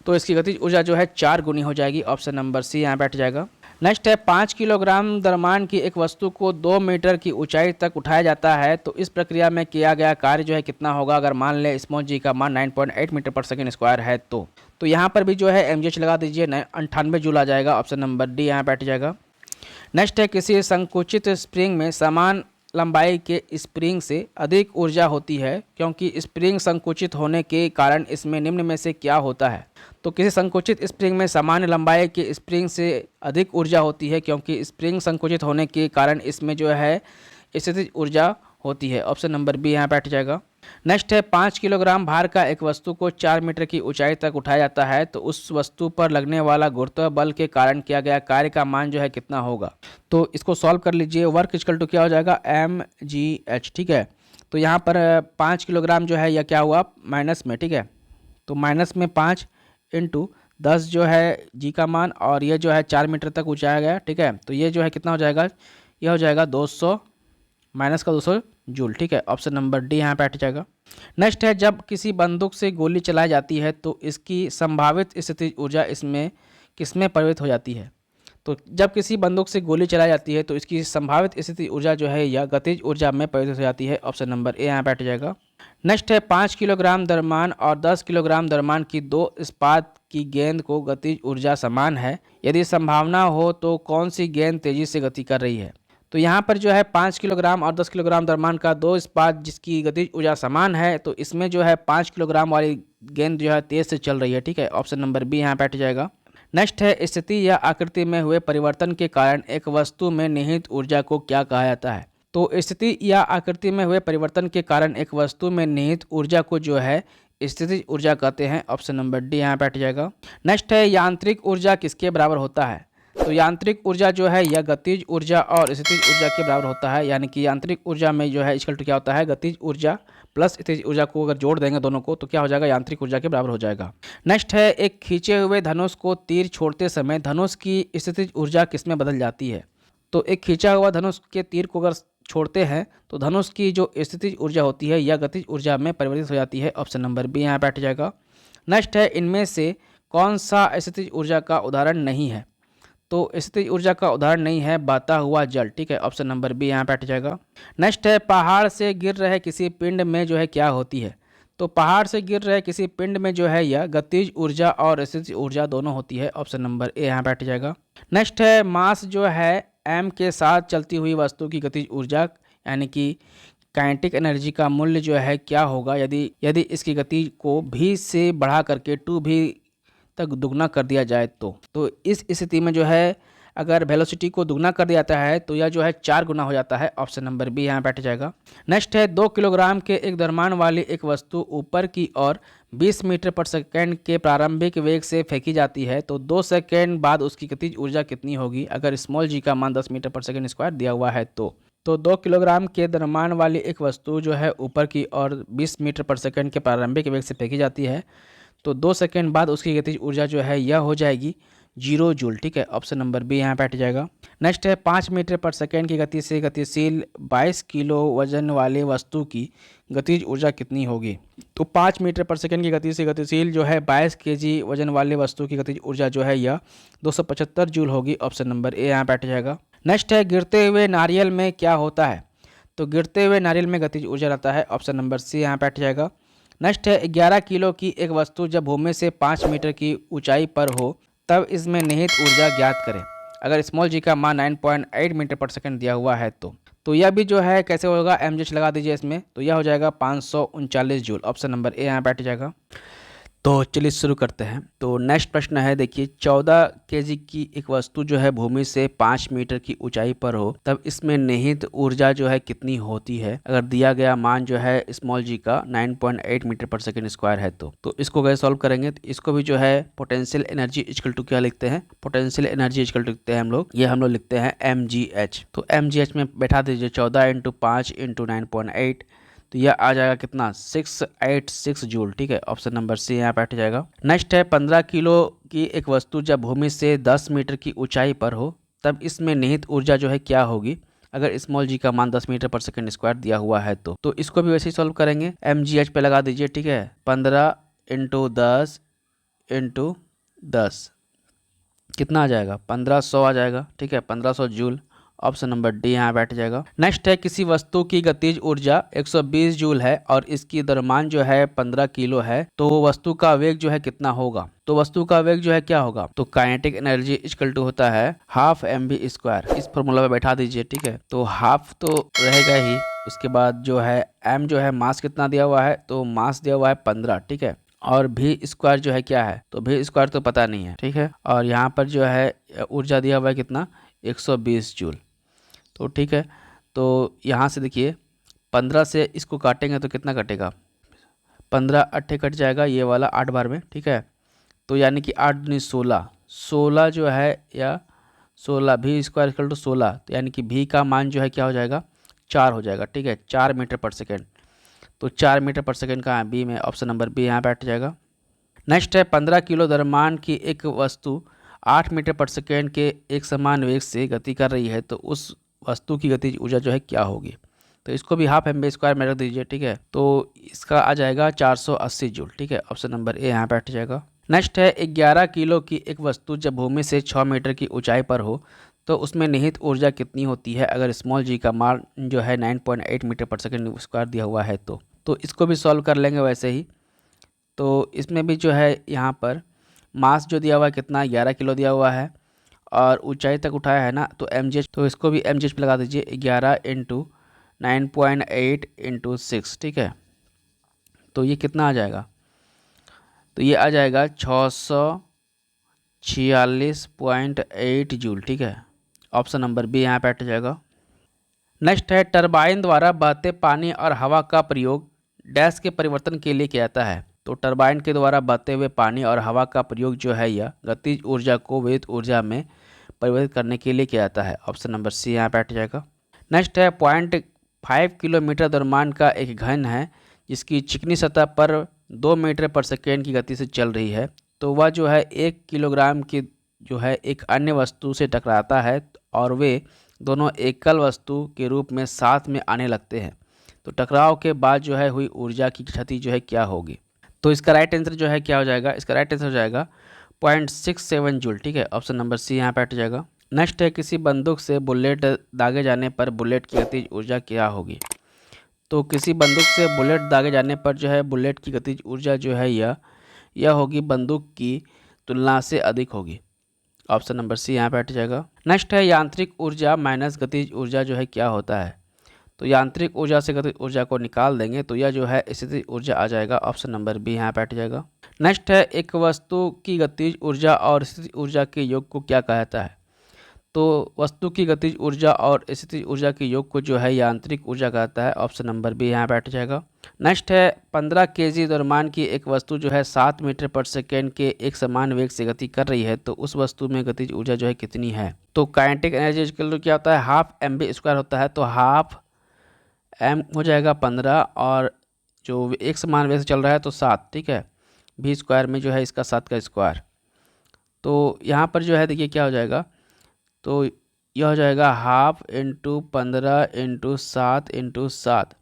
तो इसकी गतिज ऊर्जा जो है 4 गुनी हो जाएगी। ऑप्शन नंबर सी यहाँ बैठ जाएगा। नेक्स्ट है 5 किलोग्राम द्रव्यमान की एक वस्तु को 2 मीटर की ऊंचाई तक उठाया जाता है, तो इस प्रक्रिया में किया गया कार्य जो है कितना होगा। अगर मान ले स्मॉल जी का मान 9.8 मीटर पर सेकेंड स्क्वायर है तो यहाँ पर भी जो है mgh लगा दीजिए, 98 जूल आ जाएगा। ऑप्शन नंबर डी यहाँ बैठ जाएगा। नेक्स्ट है किसी संकुचित स्प्रिंग में समान लंबाई के स्प्रिंग से अधिक ऊर्जा होती है, क्योंकि स्प्रिंग संकुचित होने के कारण इसमें निम्न में से क्या होता है। तो किसी संकुचित स्प्रिंग में सामान्य लंबाई के स्प्रिंग से अधिक ऊर्जा होती है, क्योंकि स्प्रिंग संकुचित होने के कारण इसमें जो है स्थितिज ऊर्जा होती है। ऑप्शन नंबर बी यहाँ बैठ जाएगा। नेक्स्ट है 5 किलोग्राम भार का एक वस्तु को 4 मीटर की ऊंचाई तक उठाया जाता है, तो उस वस्तु पर लगने वाला गुरुत्व बल के कारण किया गया कार्य का मान जो है कितना होगा। तो इसको सॉल्व कर लीजिए। वर्क इक्वल टू क्या हो जाएगा, mgh। ठीक है, तो यहाँ पर 5 किलोग्राम जो है यह क्या हुआ माइनस में। ठीक है, तो माइनस में 5 इंटू 10 जो है जी का मान, और ये जो है 4 मीटर तक ऊंचाया गया। ठीक है, तो ये जो है कितना हो जाएगा, यह हो जाएगा 200 माइनस का 200 जूल। ठीक है, ऑप्शन नंबर डी यहाँ बैठ जाएगा। नेक्स्ट है जब किसी बंदूक से गोली चलाई जाती है तो इसकी संभावित स्थितिज ऊर्जा इसमें किसमें परिवर्तित हो जाती है। तो जब किसी बंदूक से गोली चलाई जाती है तो इसकी संभावित स्थितिज ऊर्जा जो है यह गतिज ऊर्जा में परिवर्तित हो जाती है। ऑप्शन नंबर ए यहाँ बैठ जाएगा। नेक्स्ट है 5 किलोग्राम द्रव्यमान और 10 किलोग्राम द्रव्यमान की दो इस्पात की गेंद को गतिज ऊर्जा समान है, यदि संभावना हो तो कौन सी गेंद तेजी से गति कर रही है। तो यहाँ पर जो है 5 किलोग्राम और 10 किलोग्राम द्रव्यमान का दो इस्पात जिसकी गतिज ऊर्जा समान है, तो इसमें जो है 5 किलोग्राम वाली गेंद जो है तेज से चल रही है। ठीक है, ऑप्शन नंबर बी यहाँ बैठ जाएगा। नेक्स्ट है स्थिति या आकृति में हुए परिवर्तन के कारण एक वस्तु में निहित ऊर्जा को क्या कहा जाता है। तो स्थिति या आकृति में हुए परिवर्तन के कारण एक वस्तु में निहित ऊर्जा को जो है स्थितिज ऊर्जा कहते हैं। ऑप्शन नंबर डी यहाँ बैठ जाएगा। नेक्स्ट है यांत्रिक ऊर्जा किसके बराबर होता है। तो यांत्रिक ऊर्जा जो है यह गतिज ऊर्जा और स्थितिज ऊर्जा के बराबर होता है, यानी कि यांत्रिक ऊर्जा में जो है इक्वल टू क्या होता है, गतिज ऊर्जा प्लस स्थितिज ऊर्जा को अगर जोड़ देंगे दोनों को तो क्या हो जाएगा, यांत्रिक ऊर्जा के बराबर हो जाएगा। नेक्स्ट है एक खींचे हुए धनुष को तीर छोड़ते समय धनुष की स्थितिज ऊर्जा किसमें बदल जाती है। तो एक खींचा हुआ धनुष के तीर को अगर छोड़ते हैं तो धनुष की जो स्थितिज ऊर्जा होती है यह गतिज ऊर्जा में परिवर्तित हो जाती है। ऑप्शन नंबर बी यहाँ बैठ जाएगा। नेक्स्ट है इनमें से कौन सा स्थितिज ऊर्जा का उदाहरण नहीं है। तो स्थितिज ऊर्जा का उदाहरण नहीं है बहता हुआ जल। ठीक है, ऑप्शन नंबर बी यहाँ बैठ जाएगा। नेक्स्ट है पहाड़ से गिर रहे किसी पिंड में जो है क्या होती है। तो पहाड़ से गिर रहे किसी पिंड में जो है यह गतिज ऊर्जा और स्थितिज ऊर्जा दोनों होती है। ऑप्शन नंबर ए यहाँ बैठ जाएगा। नेक्स्ट है मास जो है m के साथ चलती हुई वस्तु की गतिज ऊर्जा यानी कि काइनेटिक एनर्जी का मूल्य जो है क्या होगा यदि इसकी गति को v से बढ़ा करके 2v तक दुगना कर दिया जाए तो इस स्थिति में जो है अगर वेलोसिटी को दुगना कर दिया जाता है तो यह जो है 4 गुना हो जाता है। ऑप्शन नंबर बी यहाँ बैठ जाएगा। नेक्स्ट है 2 किलोग्राम के एक द्रव्यमान वाली एक वस्तु ऊपर की ओर 20 मीटर पर सेकेंड के प्रारंभिक वेग से फेंकी जाती है, तो 2 सेकेंड बाद उसकी गतिज ऊर्जा कितनी होगी अगर स्मॉल जी का मान 10 मीटर पर सेकेंड स्क्वायर दिया हुआ है। तो 2 किलोग्राम के द्रव्यमान वाली एक वस्तु जो है ऊपर की ओर 20 मीटर पर सेकेंड के प्रारंभिक वेग से फेंकी जाती है, तो 2 सेकेंड बाद उसकी गतिज ऊर्जा जो है यह हो जाएगी 0 जूल। ठीक है, ऑप्शन नंबर बी यहाँ बैठ जाएगा। नेक्स्ट है 5 मीटर पर सेकेंड की गति से गतिशील 22 किलो वजन वाले वस्तु की गतिज ऊर्जा कितनी होगी। तो 5 मीटर पर सेकेंड की गति से गतिशील जो है 22 kg वजन वाले वस्तु की गतिज ऊर्जा जो है यह 275 जूल होगी। ऑप्शन नंबर ए यहाँ बैठ जाएगा। नेक्स्ट है गिरते हुए नारियल में क्या होता है। तो गिरते हुए नारियल में गतिज ऊर्जा रहता है। ऑप्शन नंबर सी यहाँ बैठ जाएगा। नेक्स्ट है 11 किलो की एक वस्तु जब भूमि से 5 मीटर की ऊंचाई पर हो तब इसमें निहित ऊर्जा ज्ञात करें अगर स्मॉल जी का मान 9.8 मीटर पर सेकंड दिया हुआ है तो यह भी जो है कैसे होगा, mgh लगा दीजिए इसमें, तो यह हो जाएगा 539 जूल। ऑप्शन नंबर ए यहाँ बैठ जाएगा। तो चलिए शुरू करते हैं। तो नेक्स्ट प्रश्न है, देखिए 14 kg की एक वस्तु जो है भूमि से 5 मीटर की ऊंचाई पर हो तब इसमें निहित ऊर्जा जो है कितनी होती है अगर दिया गया मान जो है स्मॉल जी का 9.8 मीटर पर सेकेंड स्क्वायर है। तो इसको कैसे सॉल्व करेंगे, तो इसको भी जो है पोटेंशियल एनर्जी इक्वल टू क्या लिखते हैं, पोटेंशियल एनर्जी इक्वल टू लिखते हैं हम लोग लिखते हैं mgh। तो mgh में बैठा दीजिए 14 × 5 × 9.8, तो यह आ जाएगा कितना 686 जूल। ठीक है, ऑप्शन नंबर सी यहाँ बैठ जाएगा। नेक्स्ट है 15 किलो की एक वस्तु जब भूमि से 10 मीटर की ऊंचाई पर हो तब इसमें निहित ऊर्जा जो है क्या होगी अगर स्मॉल जी का मान 10 मीटर पर सेकंड स्क्वायर दिया हुआ है तो इसको भी वैसे ही सॉल्व करेंगे। mgh पे लगा दीजिए, ठीक है। 15 इंटू 10 इंटू 10 कितना आ जाएगा, 1500 आ जाएगा, ठीक है, 1500 जूल। ऑप्शन नंबर डी यहाँ बैठ जाएगा। नेक्स्ट है, किसी वस्तु की गतिज ऊर्जा 120 जूल है और इसकी द्रव्यमान जो है 15 किलो है, तो वस्तु का वेग जो है कितना होगा। तो वस्तु का वेग जो है क्या होगा, तो काइनेटिक एनर्जी इक्वल टू होता है हाफ mv स्क्वायर। इस फॉर्मूला पे बैठा दीजिए, ठीक है। तो हाफ तो रहेगा ही, उसके बाद जो है m जो है मास कितना दिया हुआ है, तो मास दिया हुआ है 15, ठीक है। और भी स्क्वायर जो है क्या है, तो भी स्क्वायर तो पता नहीं है, ठीक है। और यहाँ पर जो है ऊर्जा दिया हुआ है कितना, 120 जूल। तो ठीक है, तो यहाँ से देखिए 15 से इसको काटेंगे तो कितना कटेगा, 15 अट्ठे कट जाएगा, ये वाला 8 बार में, ठीक है। तो यानी कि 8 दूनी 16, 16 जो है या 16 भी स्क्वायर इक्वल टू 16, तो यानी कि भी का मान जो है क्या हो जाएगा, 4 हो जाएगा, ठीक है, 4 मीटर पर सेकेंड। तो 4 मीटर पर सेकेंड कहाँ है, बी में, ऑप्शन नंबर बी यहाँ बैठ जाएगा। नेक्स्ट है, 15 किलो द्रव्यमान की एक वस्तु 8 मीटर पर सेकेंड के एक समान वेग से गति कर रही है, तो उस वस्तु की गतिज ऊर्जा जो है क्या होगी। तो इसको भी हाफ mv स्क्वायर में रख दीजिए, ठीक है। तो इसका आ जाएगा 480 जूल, ठीक है, ऑप्शन नंबर ए यहाँ बैठ जाएगा। नेक्स्ट है, 11 किलो की एक वस्तु जब भूमि से 6 मीटर की ऊंचाई पर हो तो उसमें निहित ऊर्जा कितनी होती है अगर स्मॉल जी का मान जो है 9.8 मीटर पर सेकेंड स्क्वायर दिया हुआ है तो इसको भी सॉल्व कर लेंगे वैसे ही। तो इसमें भी जो है यहाँ पर मास जो दिया हुआ है कितना, 11 किलो दिया हुआ है और ऊंचाई तक उठाया है ना, तो mgh, तो इसको भी mgh पे लगा दीजिए, 11 इंटू 9.8 इंटू 6, ठीक है। तो ये कितना आ जाएगा, तो ये आ जाएगा 646.8 जूल, ठीक है, ऑप्शन नंबर बी यहाँ पे हट जाएगा। नेक्स्ट है, टरबाइन द्वारा बहते पानी और हवा का प्रयोग डैश के परिवर्तन के लिए किया जाता है। तो टरबाइन के द्वारा बहते हुए पानी और हवा का प्रयोग जो है यह गतिज ऊर्जा को विद्युत ऊर्जा में परिवर्तित करने के लिए किया जाता है, ऑप्शन नंबर सी यहाँ पे हट जाएगा। नेक्स्ट है, 0.5 किलोमीटर द्रव्यमान का एक घन है जिसकी चिकनी सतह पर 2 मीटर पर सेकेंड की गति से चल रही है, तो वह जो है 1 किलोग्राम की जो है एक अन्य वस्तु से टकराता है और वे दोनों एकल वस्तु के रूप में साथ में आने लगते हैं। तो टकराव के बाद जो है हुई ऊर्जा की क्षति जो है क्या होगी। तो इसका राइट आंसर जो है क्या हो जाएगा, इसका राइट आंसर हो जाएगा 0.67 जूल, ठीक है, ऑप्शन नंबर सी यहाँ पे हट जाएगा। नेक्स्ट है, किसी बंदूक से बुलेट दागे जाने पर बुलेट की गतिज ऊर्जा क्या होगी। तो किसी बंदूक से बुलेट दागे जाने पर जो है बुलेट की गतिज ऊर्जा जो है यह होगी बंदूक की तुलना से अधिक होगी, ऑप्शन नंबर सी यहाँ पे हट जाएगा। नेक्स्ट है, यांत्रिक ऊर्जा माइनस गतिज ऊर्जा जो है क्या होता है। तो यांत्रिक ऊर्जा से गतिज ऊर्जा को निकाल देंगे तो यह जो है स्थितिज ऊर्जा आ जाएगा, ऑप्शन नंबर बी यहाँ पे हट जाएगा। नेक्स्ट है, एक वस्तु की गतिज ऊर्जा और स्थितिज ऊर्जा के योग को क्या कहा जाता है। तो वस्तु की गतिज ऊर्जा और स्थितिज ऊर्जा के योग को जो है यांत्रिक ऊर्जा कहता है, ऑप्शन नंबर बी यहाँ बैठ जाएगा। नेक्स्ट है, 15 kg द्रव्यमान की एक वस्तु जो है 7 मीटर पर सेकेंड के एक समान वेग से गति कर रही है, तो उस वस्तु में गतिज ऊर्जा जो है कितनी है। तो काइनेटिक एनर्जी इक्वल क्या होता है, हाफ mv स्क्वायर होता है, तो हाफ m हो जाएगा 15 और जो एक समान वेग से चल रहा है तो 7, ठीक है, v स्क्वायर में जो है इसका 7 का स्क्वायर। तो यहाँ पर जो है देखिए क्या हो जाएगा, तो यह हो जाएगा हाफ इंटू 15 इंटू 7 इंटू 7।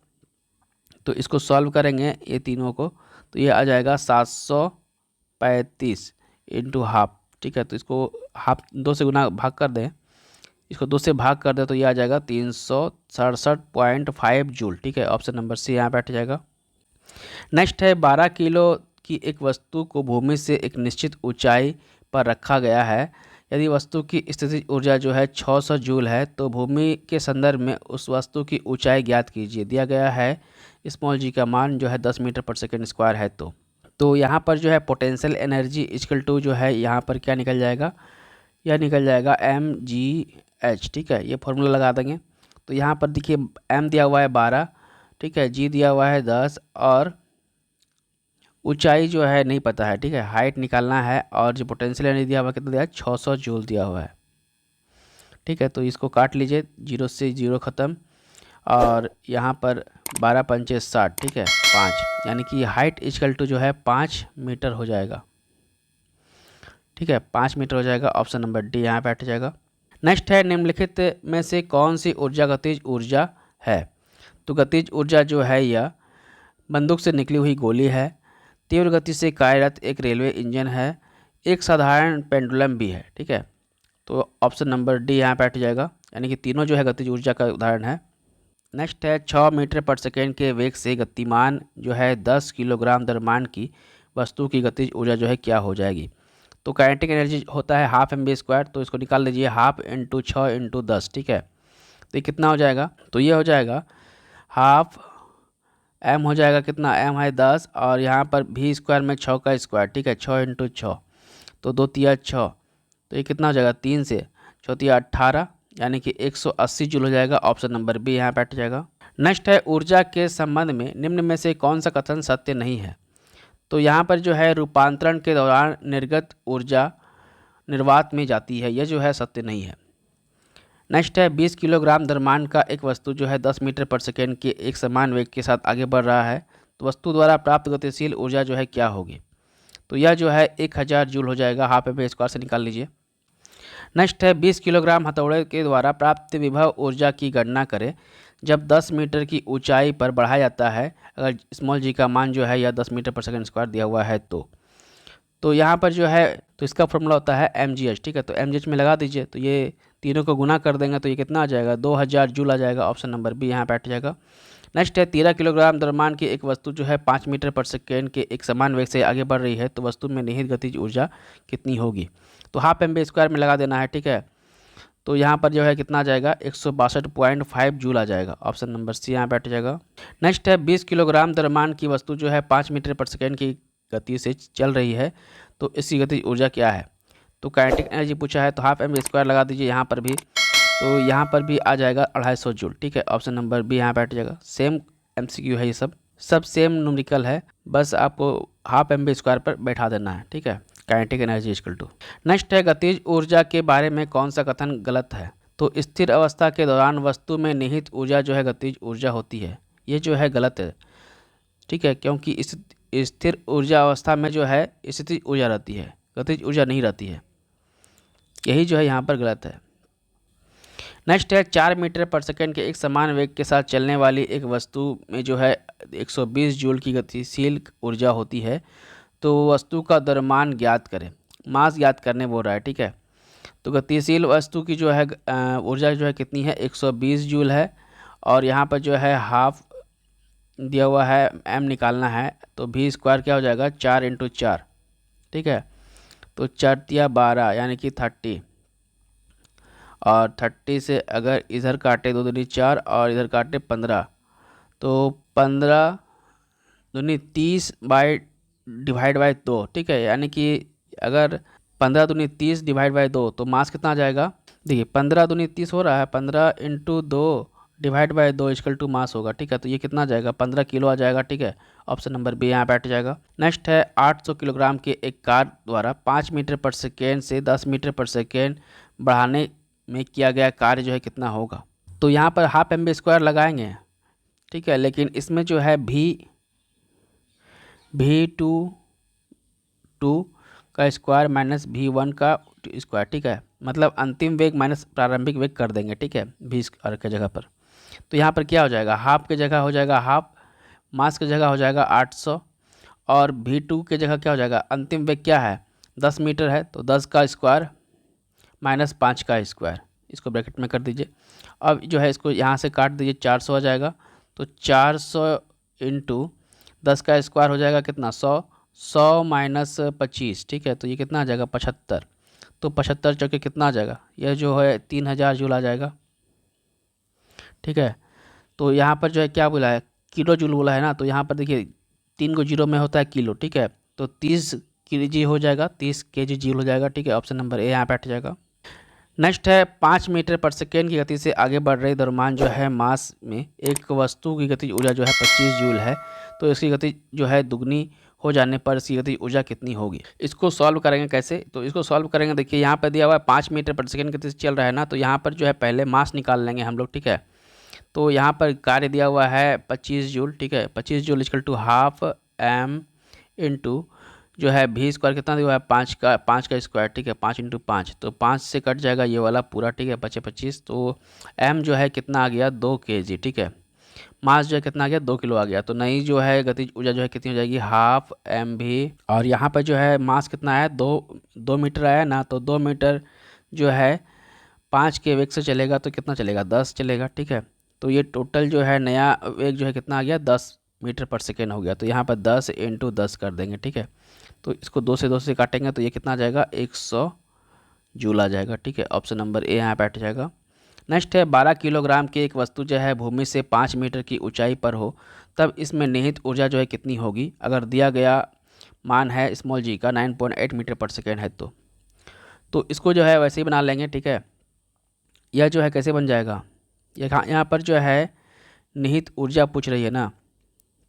तो इसको सॉल्व करेंगे ये तीनों को, तो ये आ जाएगा 735 इंटू हाफ, ठीक है। तो इसको हाफ 2 से गुना भाग कर दें, इसको 2 से भाग कर दें तो ये आ जाएगा 367.5 जूल, ठीक है, ऑप्शन नंबर सी यहाँ बैठ जाएगा। नेक्स्ट है, 12 किलो की एक वस्तु को भूमि से एक निश्चित ऊंचाई पर रखा गया है। यदि वस्तु की स्थितिज ऊर्जा जो है 600 जूल है, तो भूमि के संदर्भ में उस वस्तु की ऊंचाई ज्ञात कीजिए। दिया गया है स्मॉल जी का मान जो है 10 मीटर पर सेकेंड स्क्वायर है। तो यहाँ पर जो है पोटेंशियल एनर्जी इक्वल टू जो है यहाँ पर क्या निकल जाएगा, यह निकल जाएगा mgh, ठीक है, ये फॉर्मूला लगा देंगे। तो यहाँ पर देखिए m दिया हुआ है 12, ठीक है, g दिया हुआ है 10 और ऊंचाई जो है नहीं पता है, ठीक है, हाइट निकालना है और जो पोटेंशियल एनर्जी दिया हुआ है कितना दिया है, 600 जूल दिया हुआ है, ठीक है। तो इसको काट लीजिए, 0 से 0 ख़त्म और यहाँ पर 12 पंचे 60, ठीक है, 5, यानी कि हाइट इक्वल टू जो है 5 मीटर हो जाएगा, ठीक है, 5 मीटर हो जाएगा, ऑप्शन नंबर डी यहाँ पे हट जाएगा। नेक्स्ट है निम्नलिखित में से कौन सी ऊर्जा गतिज ऊर्जा है। तो गतिज ऊर्जा जो है यह बंदूक से निकली हुई गोली है, तीव्र गति से कार्यरत एक रेलवे इंजन है, एक साधारण पेंडुलम भी है। ठीक है, तो ऑप्शन नंबर डी यहाँ पे हट जाएगा, यानी कि तीनों जो है गतिज ऊर्जा का उदाहरण है। नेक्स्ट है 6 मीटर पर सेकेंड के वेग से गतिमान जो है 10 किलोग्राम द्रव्यमान की वस्तु की गतिज ऊर्जा जो है क्या हो जाएगी। तो काइनेटिक एनर्जी होता है हाफ mv², तो इसको निकाल लीजिए, हाफ इंटू 6 इंटू 10। ठीक है, तो ये कितना हो जाएगा, तो ये हो जाएगा हाफ m हो जाएगा, कितना m है 10, और यहाँ पर v² में 6 का स्क्वायर। ठीक है, 6 इंटू 6, तो 2 तिया 6, तो ये कितना हो जाएगा, 3 से 6 तिया 18, यानी कि 180 जूल हो जाएगा। ऑप्शन नंबर बी यहाँ पे हट जाएगा। नेक्स्ट है ऊर्जा के संबंध में निम्न में से कौन सा कथन सत्य नहीं है। तो यहाँ पर जो है रूपांतरण के दौरान निर्गत ऊर्जा निर्वात में जाती है, यह जो है सत्य नहीं है। नेक्स्ट है 20 किलोग्राम द्रव्यमान का एक वस्तु जो है 10 मीटर पर सेकेंड के एक समान वेग के साथ आगे बढ़ रहा है, तो वस्तु द्वारा प्राप्त गतिशील ऊर्जा जो है क्या होगी। तो यह जो है 1000 जूल हो जाएगा, हाफ mv² से निकाल लीजिए। नेक्स्ट है 20 किलोग्राम हथौड़े के द्वारा प्राप्त विभव ऊर्जा की गणना करें जब 10 मीटर की ऊंचाई पर बढ़ाया जाता है, अगर स्मॉल जी का मान जो है यह 10 मीटर पर सेकेंड स्क्वायर दिया हुआ है। तो यहाँ पर जो है तो इसका फॉर्मूला होता है mgh। ठीक है, तो mgh में लगा दीजिए, तो ये तीनों को गुना कर देंगे तो ये कितना आ जाएगा, 2000 जूल आ जाएगा। ऑप्शन नंबर बी यहाँ पे हट जाएगा। नेक्स्ट है 13 किलोग्राम द्रव्यमान की एक वस्तु जो है 5 मीटर पर सेकेंड के एक समान वेग से आगे बढ़ रही है, तो वस्तु में निहित गतिज ऊर्जा कितनी होगी। तो हाफ mv² में लगा देना है। ठीक है, तो यहाँ पर जो है कितना आ जाएगा, 162.5 जूल आ जाएगा। ऑप्शन नंबर सी यहाँ पे हट जाएगा। नेक्स्ट है 20 किलोग्राम द्रव्यमान की वस्तु जो है 5 मीटर पर सेकेंड की गति से चल रही है, तो इसकी गतिज ऊर्जा क्या है। तो काइनेटिक एनर्जी पूछा है, तो हाफ mv² लगा दीजिए यहाँ पर भी, तो यहाँ पर भी आ जाएगा 250 जूल। ठीक है, ऑप्शन नंबर बी यहाँ पे हट जाएगा। सेम MCQ है, ये सब सेम न्यूमेरिकल है, बस आपको हाफ mv² पर बैठा देना है। ठीक है, kinetic energy equal to. Next है गतिज ऊर्जा के बारे में कौन सा कथन गलत है। तो स्थिर अवस्था के दौरान वस्तु में निहित ऊर्जा जो है गतिज ऊर्जा होती है, ये जो है गलत है। ठीक है, क्योंकि इस स्थिर ऊर्जा अवस्था में जो है स्थितिज ऊर्जा रहती है, गतिज ऊर्जा नहीं रहती है, यही जो है यहाँ पर गलत है। नेक्स्ट है 4 मीटर पर सेकेंड के एक समान वेग के साथ चलने वाली एक वस्तु में जो है 120 जूल की गतिशील ऊर्जा होती है, तो वस्तु का द्रव्यमान ज्ञात करें, मास ज्ञात करने बोल रहा है। ठीक है, तो गतिशील वस्तु की जो है ऊर्जा जो है कितनी है, 120 जूल है, और यहाँ पर जो है हाफ दिया हुआ है, m निकालना है, तो v² क्या हो जाएगा, 4 इंटू 4। ठीक है, तो 4 तिया 12, यानी कि 30, और 30 से अगर इधर काटे 2 दूनी 4 और इधर काटे 15, तो 15 दूनी 30 बाई डिवाइड बाई 2। ठीक है, यानी कि अगर 15 दूनी 30 डिवाइड बाई 2, तो मास कितना आ जाएगा, देखिए 15 दूनी 30 हो रहा है, 15 into 2 divide by 2 equal to mass होगा। ठीक है, तो ये कितना आ जाएगा, 15 किलो आ जाएगा। ठीक है, ऑप्शन नंबर बी यहाँ पे हट जाएगा। नेक्स्ट है 800 किलोग्राम के एक कार द्वारा 5 मीटर पर सेकेंड से 10 मीटर पर सेकेंड बढ़ाने में किया गया कार्य जो है कितना होगा। तो यहाँ पर हाफ mv² लगाएंगे। ठीक है, लेकिन इसमें जो है v2 का स्क्वायर माइनस v1 का स्क्वायर। ठीक है, मतलब अंतिम वेग माइनस प्रारंभिक वेग कर देंगे। ठीक है, v² के जगह पर, तो यहाँ पर क्या हो जाएगा, हाफ के जगह हो जाएगा हाफ, मास के जगह हो जाएगा 800, और v2 के जगह क्या हो जाएगा, अंतिम वेग क्या है 10 मीटर है, तो 10 का स्क्वायर माइनस 5 का स्क्वायर, इसको ब्रैकेट में कर दीजिए। अब जो है इसको यहाँ से काट दीजिए, 400 आ जाएगा, तो 400 इंटू 10 का स्क्वायर हो जाएगा कितना, 100 माइनस 25। ठीक है, तो ये कितना आ जाएगा, 75, तो 75 चौके कितना आ जाएगा, यह जो है 3000 जूल आ जाएगा। ठीक है, तो यहाँ पर जो है क्या बोला है, किलो जूल बोला है ना, तो यहाँ पर देखिए 3 को जीरो में होता है किलो। ठीक है, तो 30 kg हो जाएगा, 30 kg जूल हो जाएगा। ठीक है, ऑप्शन नंबर ए यहाँ पे हट जाएगा। नेक्स्ट है 5 मीटर पर सेकेंड की गति से आगे बढ़ रही द्रव्यमान जो है मास में एक वस्तु की गतिज ऊर्जा जो है 25 जूल है, तो इसकी गति जो है दुगनी हो जाने पर इसकी गतिज ऊर्जा कितनी होगी। इसको सॉल्व करेंगे कैसे, तो इसको सॉल्व करेंगे, देखिए यहाँ पर दिया हुआ है 5 मीटर पर सेकेंड की गति से चल रहा है ना, तो यहाँ पर जो है पहले मास निकाल लेंगे हम लोग। ठीक है, तो यहाँ पर कार्य दिया हुआ है 25 जूल। ठीक है, 25 joule equal to half m into जो है भी स्क्वायर कितना दिया हुआ है 5 का स्क्वायर, ठीक है, 5 × 5, तो 5 से कट जाएगा ये वाला पूरा, ठीक है, बचे 25। तो m जो है कितना आ गया 2 kg, ठीक है। मास जो है कितना आ गया 2 किलो आ गया। तो नई जो है गतिज ऊर्जा जो है कितनी हो जाएगी हाफ एम भी। और यहाँ पर जो है मास कितना है 2 मीटर आया ना, तो 2 मीटर जो है 5 के वेग से चलेगा तो कितना चलेगा 10 चलेगा, ठीक है। तो ये टोटल जो है नया वेग जो है कितना आ गया 10 मीटर पर सेकेंड हो गया। तो यहाँ पर 10 × 10 कर देंगे, ठीक है। तो इसको 2 से काटेंगे तो ये कितना आ जाएगा 100 जूल आ जाएगा, ठीक है। ऑप्शन नंबर ए यहाँ बैठ जाएगा। नेक्स्ट है 12 किलोग्राम की एक वस्तु जो है भूमि से 5 मीटर की ऊंचाई पर हो, तब इसमें निहित ऊर्जा जो है कितनी होगी, अगर दिया गया मान है स्मॉल जी का 9.8 मीटर पर सेकेंड है तो इसको जो है वैसे ही बना लेंगे, ठीक है। यह जो है कैसे बन जाएगा, यहाँ पर जो है निहित ऊर्जा पूछ रही है ना,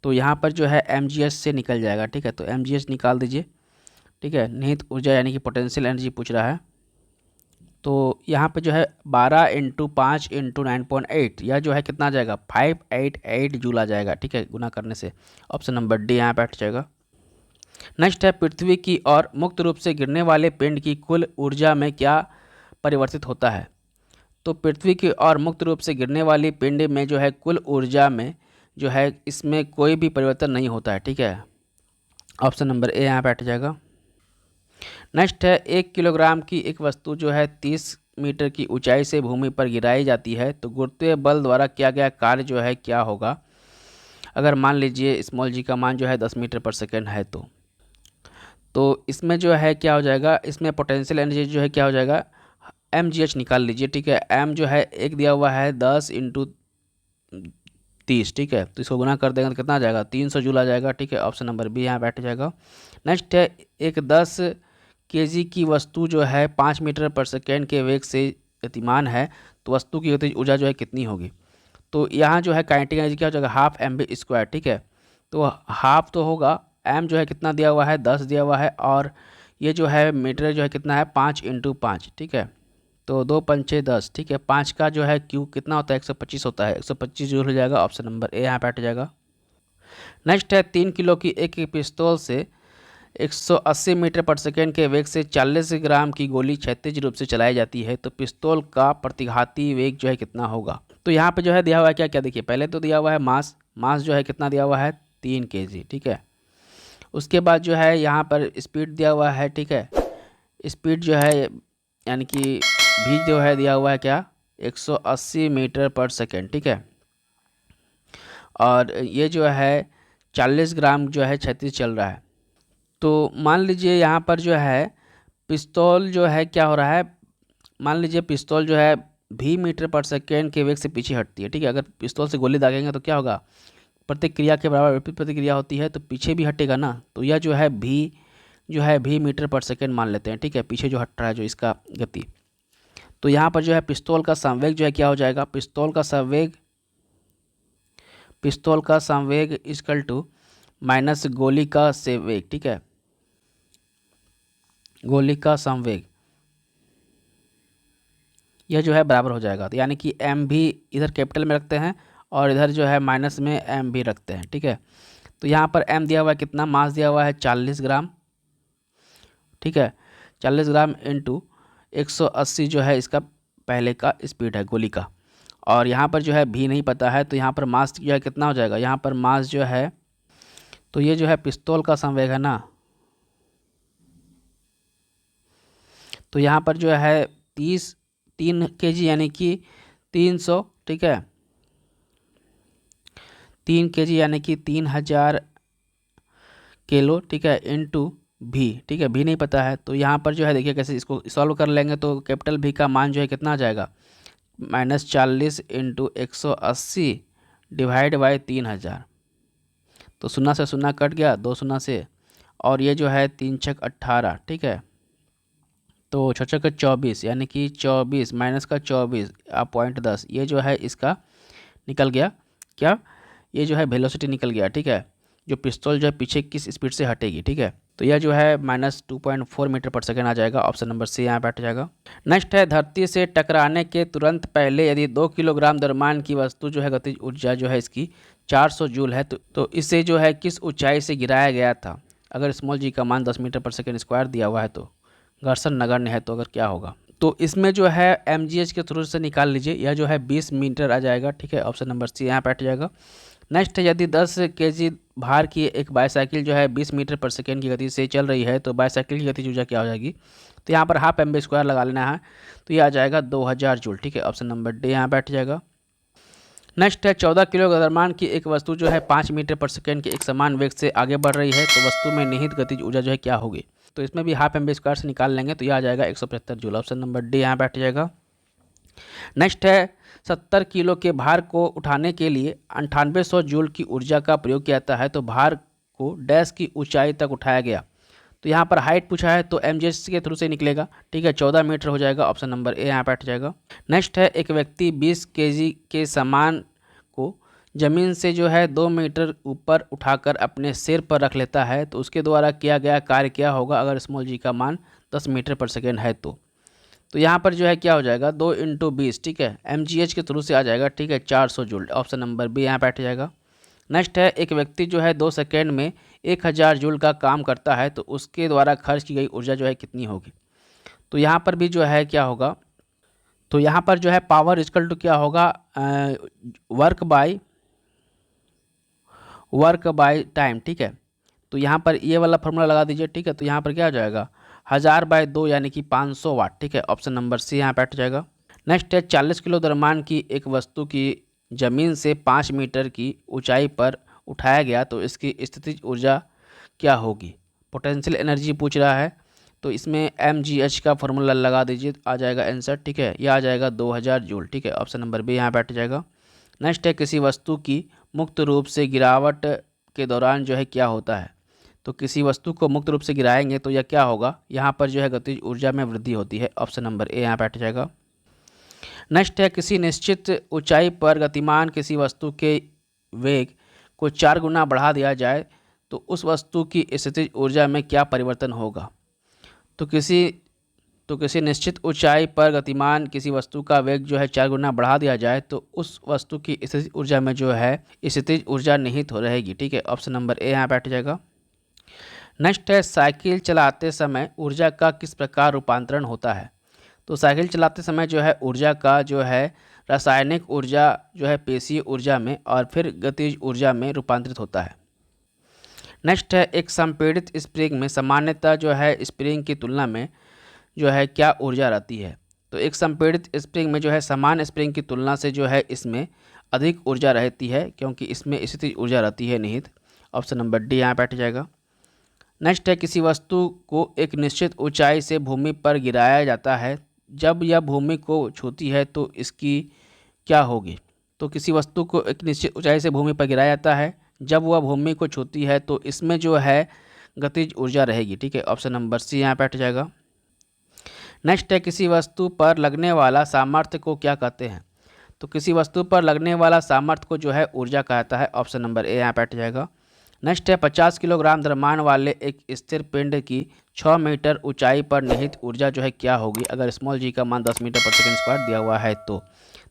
तो यहाँ पर जो है mgs से निकल जाएगा, ठीक है। तो mgs निकाल दीजिए, ठीक है। निहित ऊर्जा यानी कि पोटेंशियल एनर्जी पूछ रहा है, तो यहाँ पे जो है 12 × 5 × 9.8 यह जो है कितना आ जाएगा 588 जूल आ जाएगा, ठीक है, गुना करने से। ऑप्शन नंबर डी यहाँ बैठ जाएगा। नेक्स्ट है पृथ्वी की ओर मुक्त रूप से गिरने वाले पिंड की कुल ऊर्जा में क्या परिवर्तित होता है। तो पृथ्वी की ओर मुक्त रूप से गिरने वाली पिंड में जो है कुल ऊर्जा में जो है इसमें कोई भी परिवर्तन नहीं होता है, ठीक है। ऑप्शन नंबर ए यहाँ बैठ जाएगा। नेक्स्ट है 1 किलोग्राम की एक वस्तु जो है 30 मीटर की ऊंचाई से भूमि पर गिराई जाती है, तो गुरुत्वीय बल द्वारा किया गया कार्य जो है क्या होगा, अगर मान लीजिए स्मॉल जी का मान जो है 10 मीटर पर सेकेंड है तो इसमें जो है क्या हो जाएगा, इसमें पोटेंशियल एनर्जी जो है क्या हो जाएगा mgh निकाल लीजिए, ठीक है। m जो है एक दिया हुआ है 10 × 30, ठीक है। तो इसको गुना कर देंगे तो कितना आ जाएगा 300 जूल आ जाएगा, ठीक है। ऑप्शन नंबर बी यहाँ बैठ जाएगा। नेक्स्ट है एक 10 kg की वस्तु जो है 5 मीटर पर सेकेंड के वेग से गतिमान है, तो वस्तु की गतिज ऊर्जा जो है कितनी होगी। तो यहाँ जो है काइनेटिक एनर्जी क्या हो जाएगा हाफ एम बी स्क्वायर, ठीक है। तो हाफ तो होगा, m जो है कितना दिया हुआ है 10 दिया हुआ है, और ये जो है मीटर जो है कितना है 5 × 5, ठीक है। तो 2 × 5 = 10, ठीक है। 5 का जो है क्यू कितना होता है 125 होता है, 125 जूल हो जाएगा। ऑप्शन नंबर ए यहाँ बैठ जाएगा। नेक्स्ट है 3 किलो की एक पिस्तौल से 180 मीटर पर सेकेंड के वेग से 40 ग्राम की गोली क्षैतिज रूप से चलाई जाती है, तो पिस्तौल का प्रतिघाती वेग जो है कितना होगा। तो यहाँ पे जो है दिया हुआ है क्या क्या देखिए, पहले तो दिया हुआ है मास जो है कितना दिया हुआ है 3 kg, ठीक है। उसके बाद जो है यहाँ पर स्पीड दिया हुआ है, ठीक है। स्पीड जो है यानी कि भी जो है दिया हुआ है क्या 180 मीटर पर सेकेंड, ठीक है। और ये जो है 40 ग्राम जो है क्षैतिज चल रहा है। तो मान लीजिए यहाँ पर जो है पिस्तौल जो है क्या हो रहा है, मान लीजिए पिस्तौल जो है भी मीटर पर सेकेंड के वेग से पीछे हटती है, ठीक है। अगर पिस्तौल से गोली दागेंगे तो क्या होगा, प्रतिक्रिया के बराबर विपरीत प्रतिक्रिया होती है, तो पीछे भी हटेगा ना। तो यह जो है भी मीटर पर सेकेंड मान लेते हैं, ठीक है, पीछे जो हट रहा है जो इसका गति। तो यहाँ पर जो है पिस्तौल का संवेग जो है क्या हो जाएगा, पिस्तौल का संवेग इक्वल टू माइनस गोली का वेग, ठीक है। गोली का संवेग यह जो है बराबर हो जाएगा। तो यानी कि एम भी इधर कैपिटल में रखते हैं और इधर जो है माइनस में एम भी रखते हैं, ठीक है। तो यहाँ पर एम दिया हुआ है कितना, मास दिया हुआ है 40 ग्राम, ठीक है। 40 ग्राम × 180 जो है इसका पहले का स्पीड है गोली का, और यहाँ पर जो है भी नहीं पता है, तो यहाँ पर मास जो है कितना हो जाएगा, यहाँ पर मास जो है तो ये जो है पिस्तौल का संवेग है ना, तो यहाँ पर जो है 3 kg यानी कि 300, ठीक है। 3 kg यानी कि 3000 किलो, ठीक है, × भी, ठीक है। भी नहीं पता है, तो यहाँ पर जो है देखिए कैसे इसको सॉल्व कर लेंगे, तो कैपिटल भी का मान जो है कितना आ जाएगा -40 × 180 डिवाइड बाई 3000, तो 0 से 0 कट गया, 2 0 से, और ये जो है 3 × 6 = 18, ठीक है। तो 6 × 24 यानी कि 24 माइनस का 24 .10, ये जो है इसका निकल गया क्या, ये जो है वेलोसिटी निकल गया, ठीक है। जो पिस्तौल जो है पीछे किस स्पीड से हटेगी, ठीक है। तो यह जो है -2.4 मीटर पर सेकेंड आ जाएगा। ऑप्शन नंबर सी यहाँ बैठ जाएगा। नेक्स्ट है धरती से टकराने के तुरंत पहले यदि 2 किलोग्राम द्रव्यमान की वस्तु जो है गतिज ऊर्जा जो है इसकी 400 जूल है, तो इसे जो है किस ऊंचाई से गिराया गया था। अगर स्मॉल जी का मान 10 मीटर पर सेकेंड स्क्वायर दिया हुआ है तो घर्षण नगण्य है तो अगर क्या होगा। तो इसमें जो है mgh के थ्रू से निकाल लीजिए, यह जो है 20 मीटर आ जाएगा, ठीक है। ऑप्शन नंबर सी यहाँ पे हट जाएगा। नेक्स्ट है, यदि 10 केजी भार की एक बाईसाइकिल जो है 20 मीटर पर सेकेंड की गति से चल रही है तो बाईसाइकिल की गतिज ऊर्जा क्या हो जाएगी। तो यहाँ पर हाफ mv स्क्वायर लगा लेना है, तो ये आ जाएगा 2000 जूल, ठीक है। ऑप्शन नंबर डी यहाँ बैठ जाएगा। नेक्स्ट है, 14 किलो द्रव्यमान की एक वस्तु जो है 5 मीटर पर सेकेंड के एक समान वेग से आगे बढ़ रही है तो वस्तु में निहित गतिज ऊर्जा जो है क्या होगी। तो इसमें भी हाफ mv स्क्वायर से निकाल लेंगे तो यह आ जाएगा 175 जूल। ऑप्शन नंबर डी यहाँ बैठ जाएगा। नेक्स्ट है, 70 किलो के भार को उठाने के लिए 9800 जूल की ऊर्जा का प्रयोग किया जाता है तो भार को डैश की ऊंचाई तक उठाया गया। तो यहाँ पर हाइट पूछा है तो mgh के थ्रू से निकलेगा, ठीक है। 14 मीटर हो जाएगा। ऑप्शन नंबर ए यहाँ बैठ जाएगा। नेक्स्ट है, एक व्यक्ति 20 केजी के सामान को जमीन से जो है 2 मीटर ऊपर उठाकर अपने सिर पर रख लेता है तो उसके द्वारा किया गया कार्य क्या होगा अगर स्मॉल जी का मान 10 मीटर पर सेकेंड है तो यहाँ पर जो है क्या हो जाएगा 2 × 20, ठीक है। mgh के थ्रू से आ जाएगा, ठीक है, 400 जूल। ऑप्शन नंबर बी यहाँ बैठ जाएगा। नेक्स्ट है, एक व्यक्ति जो है 2 सेकेंड में 1000 जूल का काम करता है तो उसके द्वारा खर्च की गई ऊर्जा जो है कितनी होगी। तो यहाँ पर भी जो है क्या होगा, तो यहाँ पर जो है पावर इक्वल टू क्या होगा, वर्क बाय टाइम, ठीक है। तो यहाँ पर ये वाला फॉर्मूला लगा दीजिए, ठीक है। तो यहाँ पर क्या हो जाएगा 1000/2 यानी कि 500 वाट, ठीक है। ऑप्शन नंबर सी यहाँ बैठ जाएगा। नेक्स्ट है, 40 किलो द्रव्यमान की एक वस्तु की जमीन से 5 मीटर की ऊंचाई पर उठाया गया तो इसकी स्थितिज ऊर्जा क्या होगी। पोटेंशियल एनर्जी पूछ रहा है तो इसमें mgh का फॉर्मूला लगा दीजिए, आ जाएगा आंसर, ठीक है। यह आ जाएगा 2000 जूल, ठीक है। ऑप्शन नंबर बी यहाँ बैठ जाएगा। नेक्स्ट है, किसी वस्तु की मुक्त रूप से गिरावट के दौरान जो है क्या होता है। तो किसी वस्तु को मुक्त रूप से गिराएंगे तो यह क्या होगा, यहाँ पर जो है गतिज ऊर्जा में वृद्धि होती है। ऑप्शन नंबर ए यहाँ बैठ जाएगा। नेक्स्ट है, किसी निश्चित ऊंचाई पर गतिमान किसी वस्तु के वेग को 4 गुना बढ़ा दिया जाए तो उस वस्तु की स्थितिज ऊर्जा में क्या परिवर्तन होगा। तो किसी निश्चित ऊंचाई पर गतिमान किसी वस्तु का वेग जो है 4 गुना बढ़ा दिया जाए तो उस वस्तु की स्थितिज ऊर्जा में जो है स्थितिज ऊर्जा निहित हो रहेगी, ठीक है। ऑप्शन नंबर ए यहाँ बैठ जाएगा। नेक्स्ट है, साइकिल चलाते समय ऊर्जा का किस प्रकार रूपांतरण होता है। तो साइकिल चलाते समय जो है ऊर्जा का जो है रासायनिक ऊर्जा जो है पेशीय ऊर्जा में और फिर गतिज ऊर्जा में रूपांतरित होता है। नेक्स्ट है, एक संपीड़ित स्प्रिंग में सामान्यतः जो है स्प्रिंग की तुलना में जो है क्या ऊर्जा रहती है। तो एक संपीड़ित स्प्रिंग में जो है समान स्प्रिंग की तुलना से जो है इसमें अधिक ऊर्जा रहती है क्योंकि इसमें स्थितिज ऊर्जा रहती है निहित। ऑप्शन नंबर डी यहाँ बैठ जाएगा। नेक्स्ट है, किसी वस्तु को एक निश्चित ऊंचाई से भूमि पर गिराया जाता है, जब यह भूमि को छूती है तो इसकी क्या होगी। तो किसी वस्तु को एक निश्चित ऊंचाई से भूमि पर गिराया जाता है, जब वह भूमि को छूती है तो इसमें जो है गतिज ऊर्जा रहेगी, ठीक है। ऑप्शन नंबर सी यहाँ बैठ जाएगा। नेक्स्ट है, किसी वस्तु पर लगने वाला सामर्थ्य को क्या कहते हैं। तो किसी वस्तु पर लगने वाला सामर्थ्य को जो है ऊर्जा कहता है। ऑप्शन नंबर ए यहाँ बैठ जाएगा। नेक्स्ट है, 50 किलोग्राम द्रव्यमान वाले एक स्थिर पिंड की 6 मीटर ऊंचाई पर निहित ऊर्जा जो है क्या होगी अगर स्मॉल जी का मान 10 मीटर पर सेकेंड स्क्वायर दिया हुआ है तो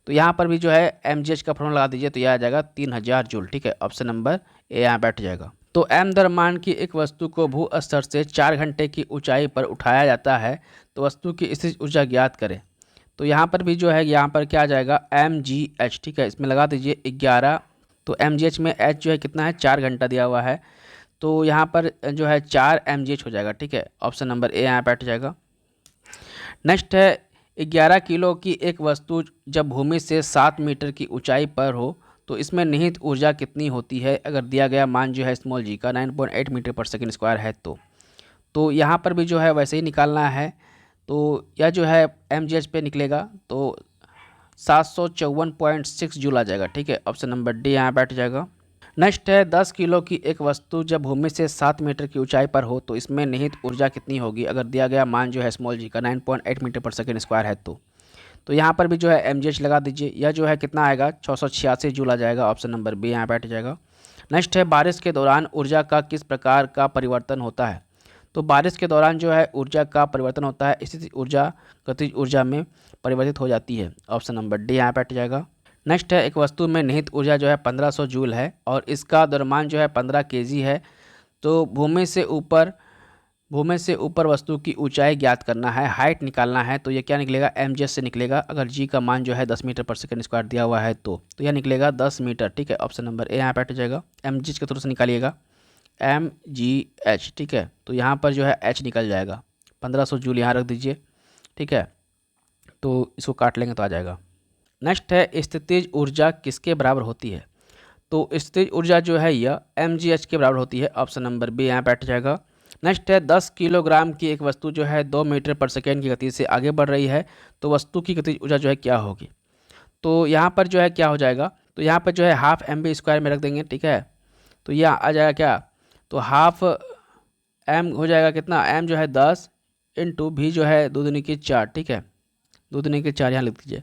यहाँ पर भी जो है mgh का फॉर्मूला लगा दीजिए तो यह आ जाएगा 3000 जूल, ठीक है। ऑप्शन नंबर ए यहाँ बैठ जाएगा। तो m द्रव्यमान की एक वस्तु को भू स्तर से 4 घंटे की ऊंचाई पर उठाया जाता है तो वस्तु की स्थितिज ऊर्जा ज्ञात करें। तो यहाँ पर भी जो है यहाँ पर क्या आ जाएगा mgh, ठीक है। इसमें लगा दीजिए 11, तो mgh में h जो है कितना है 4 घंटा दिया हुआ है तो यहाँ पर जो है 4 mgh हो जाएगा, ठीक है। ऑप्शन नंबर ए यहाँ बैठ जाएगा। नेक्स्ट है, 11 किलो की एक वस्तु जब भूमि से 7 मीटर की ऊंचाई पर हो तो इसमें निहित ऊर्जा कितनी होती है अगर दिया गया मान जो है स्मॉल जी का 9.8 मीटर पर सेकेंड स्क्वायर है तो यहाँ पर भी जो है वैसे ही निकालना है। तो यह जो है mgh पे निकलेगा तो 754.6 जूल आ जाएगा, ठीक है। ऑप्शन नंबर डी यहाँ बैठ जाएगा। नेक्स्ट है, 10 किलो की एक वस्तु जब भूमि से 7 मीटर की ऊंचाई पर हो तो इसमें निहित ऊर्जा कितनी होगी अगर दिया गया मान जो है स्मॉल जी का 9.8 मीटर पर सेकेंड स्क्वायर है तो यहाँ पर भी जो है mgh लगा दीजिए। यह जो है कितना आएगा 686 जूल आ जाएगा। ऑप्शन नंबर बी यहाँ बैठ जाएगा। नेक्स्ट है, बारिश के दौरान ऊर्जा का किस प्रकार का परिवर्तन होता है। तो बारिश के दौरान जो है ऊर्जा का परिवर्तन होता है, स्थितिज ऊर्जा गतिज ऊर्जा में परिवर्तित हो जाती है। ऑप्शन नंबर डी यहाँ बैठ जाएगा। नेक्स्ट है, एक वस्तु में निहित ऊर्जा जो है 1500 जूल है और इसका द्रव्यमान जो है 15 kg है तो भूमि से ऊपर वस्तु की ऊंचाई ज्ञात करना है, हाइट निकालना है। तो ये क्या निकलेगा, mg से निकलेगा। अगर g का मान जो है 10 मीटर पर सेकंड स्क्वायर दिया हुआ है तो यह निकलेगा 10 मीटर। ठीक है, ऑप्शन नंबर ए यहाँ पे हट जाएगा। mg के थ्रू से निकालिएगा mgh। ठीक है, तो यहाँ पर जो है h निकल जाएगा, 1500 जूल यहाँ रख दीजिए। ठीक है, तो इसको काट लेंगे तो आ जाएगा। नेक्स्ट है स्थितिज ऊर्जा किसके बराबर होती है। तो स्थितिज ऊर्जा जो है यह mgh के बराबर होती है। ऑप्शन नंबर बी यहाँ पे हट जाएगा। नेक्स्ट है 10 किलोग्राम की एक वस्तु जो है 2 मीटर पर सेकेंड की गति से आगे बढ़ रही है, तो वस्तु की गतिज ऊर्जा जो है क्या होगी। तो यहाँ पर जो है क्या हो जाएगा, तो यहाँ पर जो है हाफ mv स्क्वायर में रख देंगे। ठीक है, तो यह आ जाएगा क्या, तो हाफ m हो जाएगा कितना, m जो है 10 इंटू भी जो है 2 दूनी की 4। ठीक है, 2 दूनी की 4 यहाँ लिख दीजिए।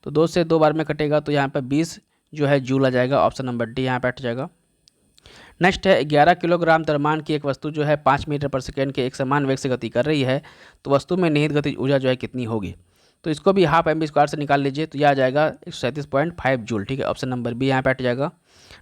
तो 2 से 2 बार में कटेगा तो यहाँ पर 20 जो है जूल आ जाएगा। ऑप्शन नंबर डी यहाँ पे हट जाएगा। नेक्स्ट है 11 किलोग्राम द्रव्यमान की एक वस्तु जो है 5 मीटर पर सेकेंड के एक समान वेग से गति कर रही है, तो वस्तु में निहित गतिज ऊर्जा जो है कितनी होगी। तो इसको भी हाफ mv स्क्वायर से निकाल लीजिए, तो यह आ जाएगा 137.5 जूल। ठीक है, ऑप्शन नंबर बी यहाँ पे हट जाएगा।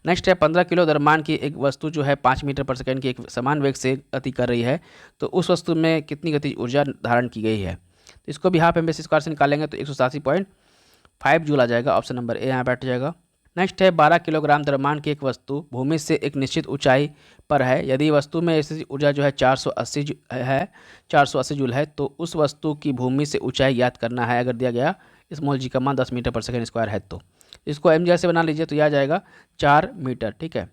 नेक्स्ट है 15 किलो द्रव्यमान की एक वस्तु जो है 5 मीटर पर सेकेंड के एक समान वेग से गति कर रही है, तो उस वस्तु में कितनी गतिज ऊर्जा धारण की गई है। तो इसको भी हाफ mv स्क्वायर से निकालेंगे तो 187.5 जूल आ जाएगा। ऑप्शन नंबर ए यहाँ पे हट जाएगा। नेक्स्ट है 12 किलोग्राम द्रव्यमान की एक वस्तु भूमि से एक निश्चित ऊंचाई पर है, यदि वस्तु में स्थितिज ऊर्जा जो है 480 जूल है, तो उस वस्तु की भूमि से ऊंचाई ज्ञात करना है। अगर दिया गया स्मॉल जी का मान 10 मीटर पर सेकेंड स्क्वायर है तो इसको mg से बना लीजिए, तो यह आ जाएगा 4 मीटर। ठीक है,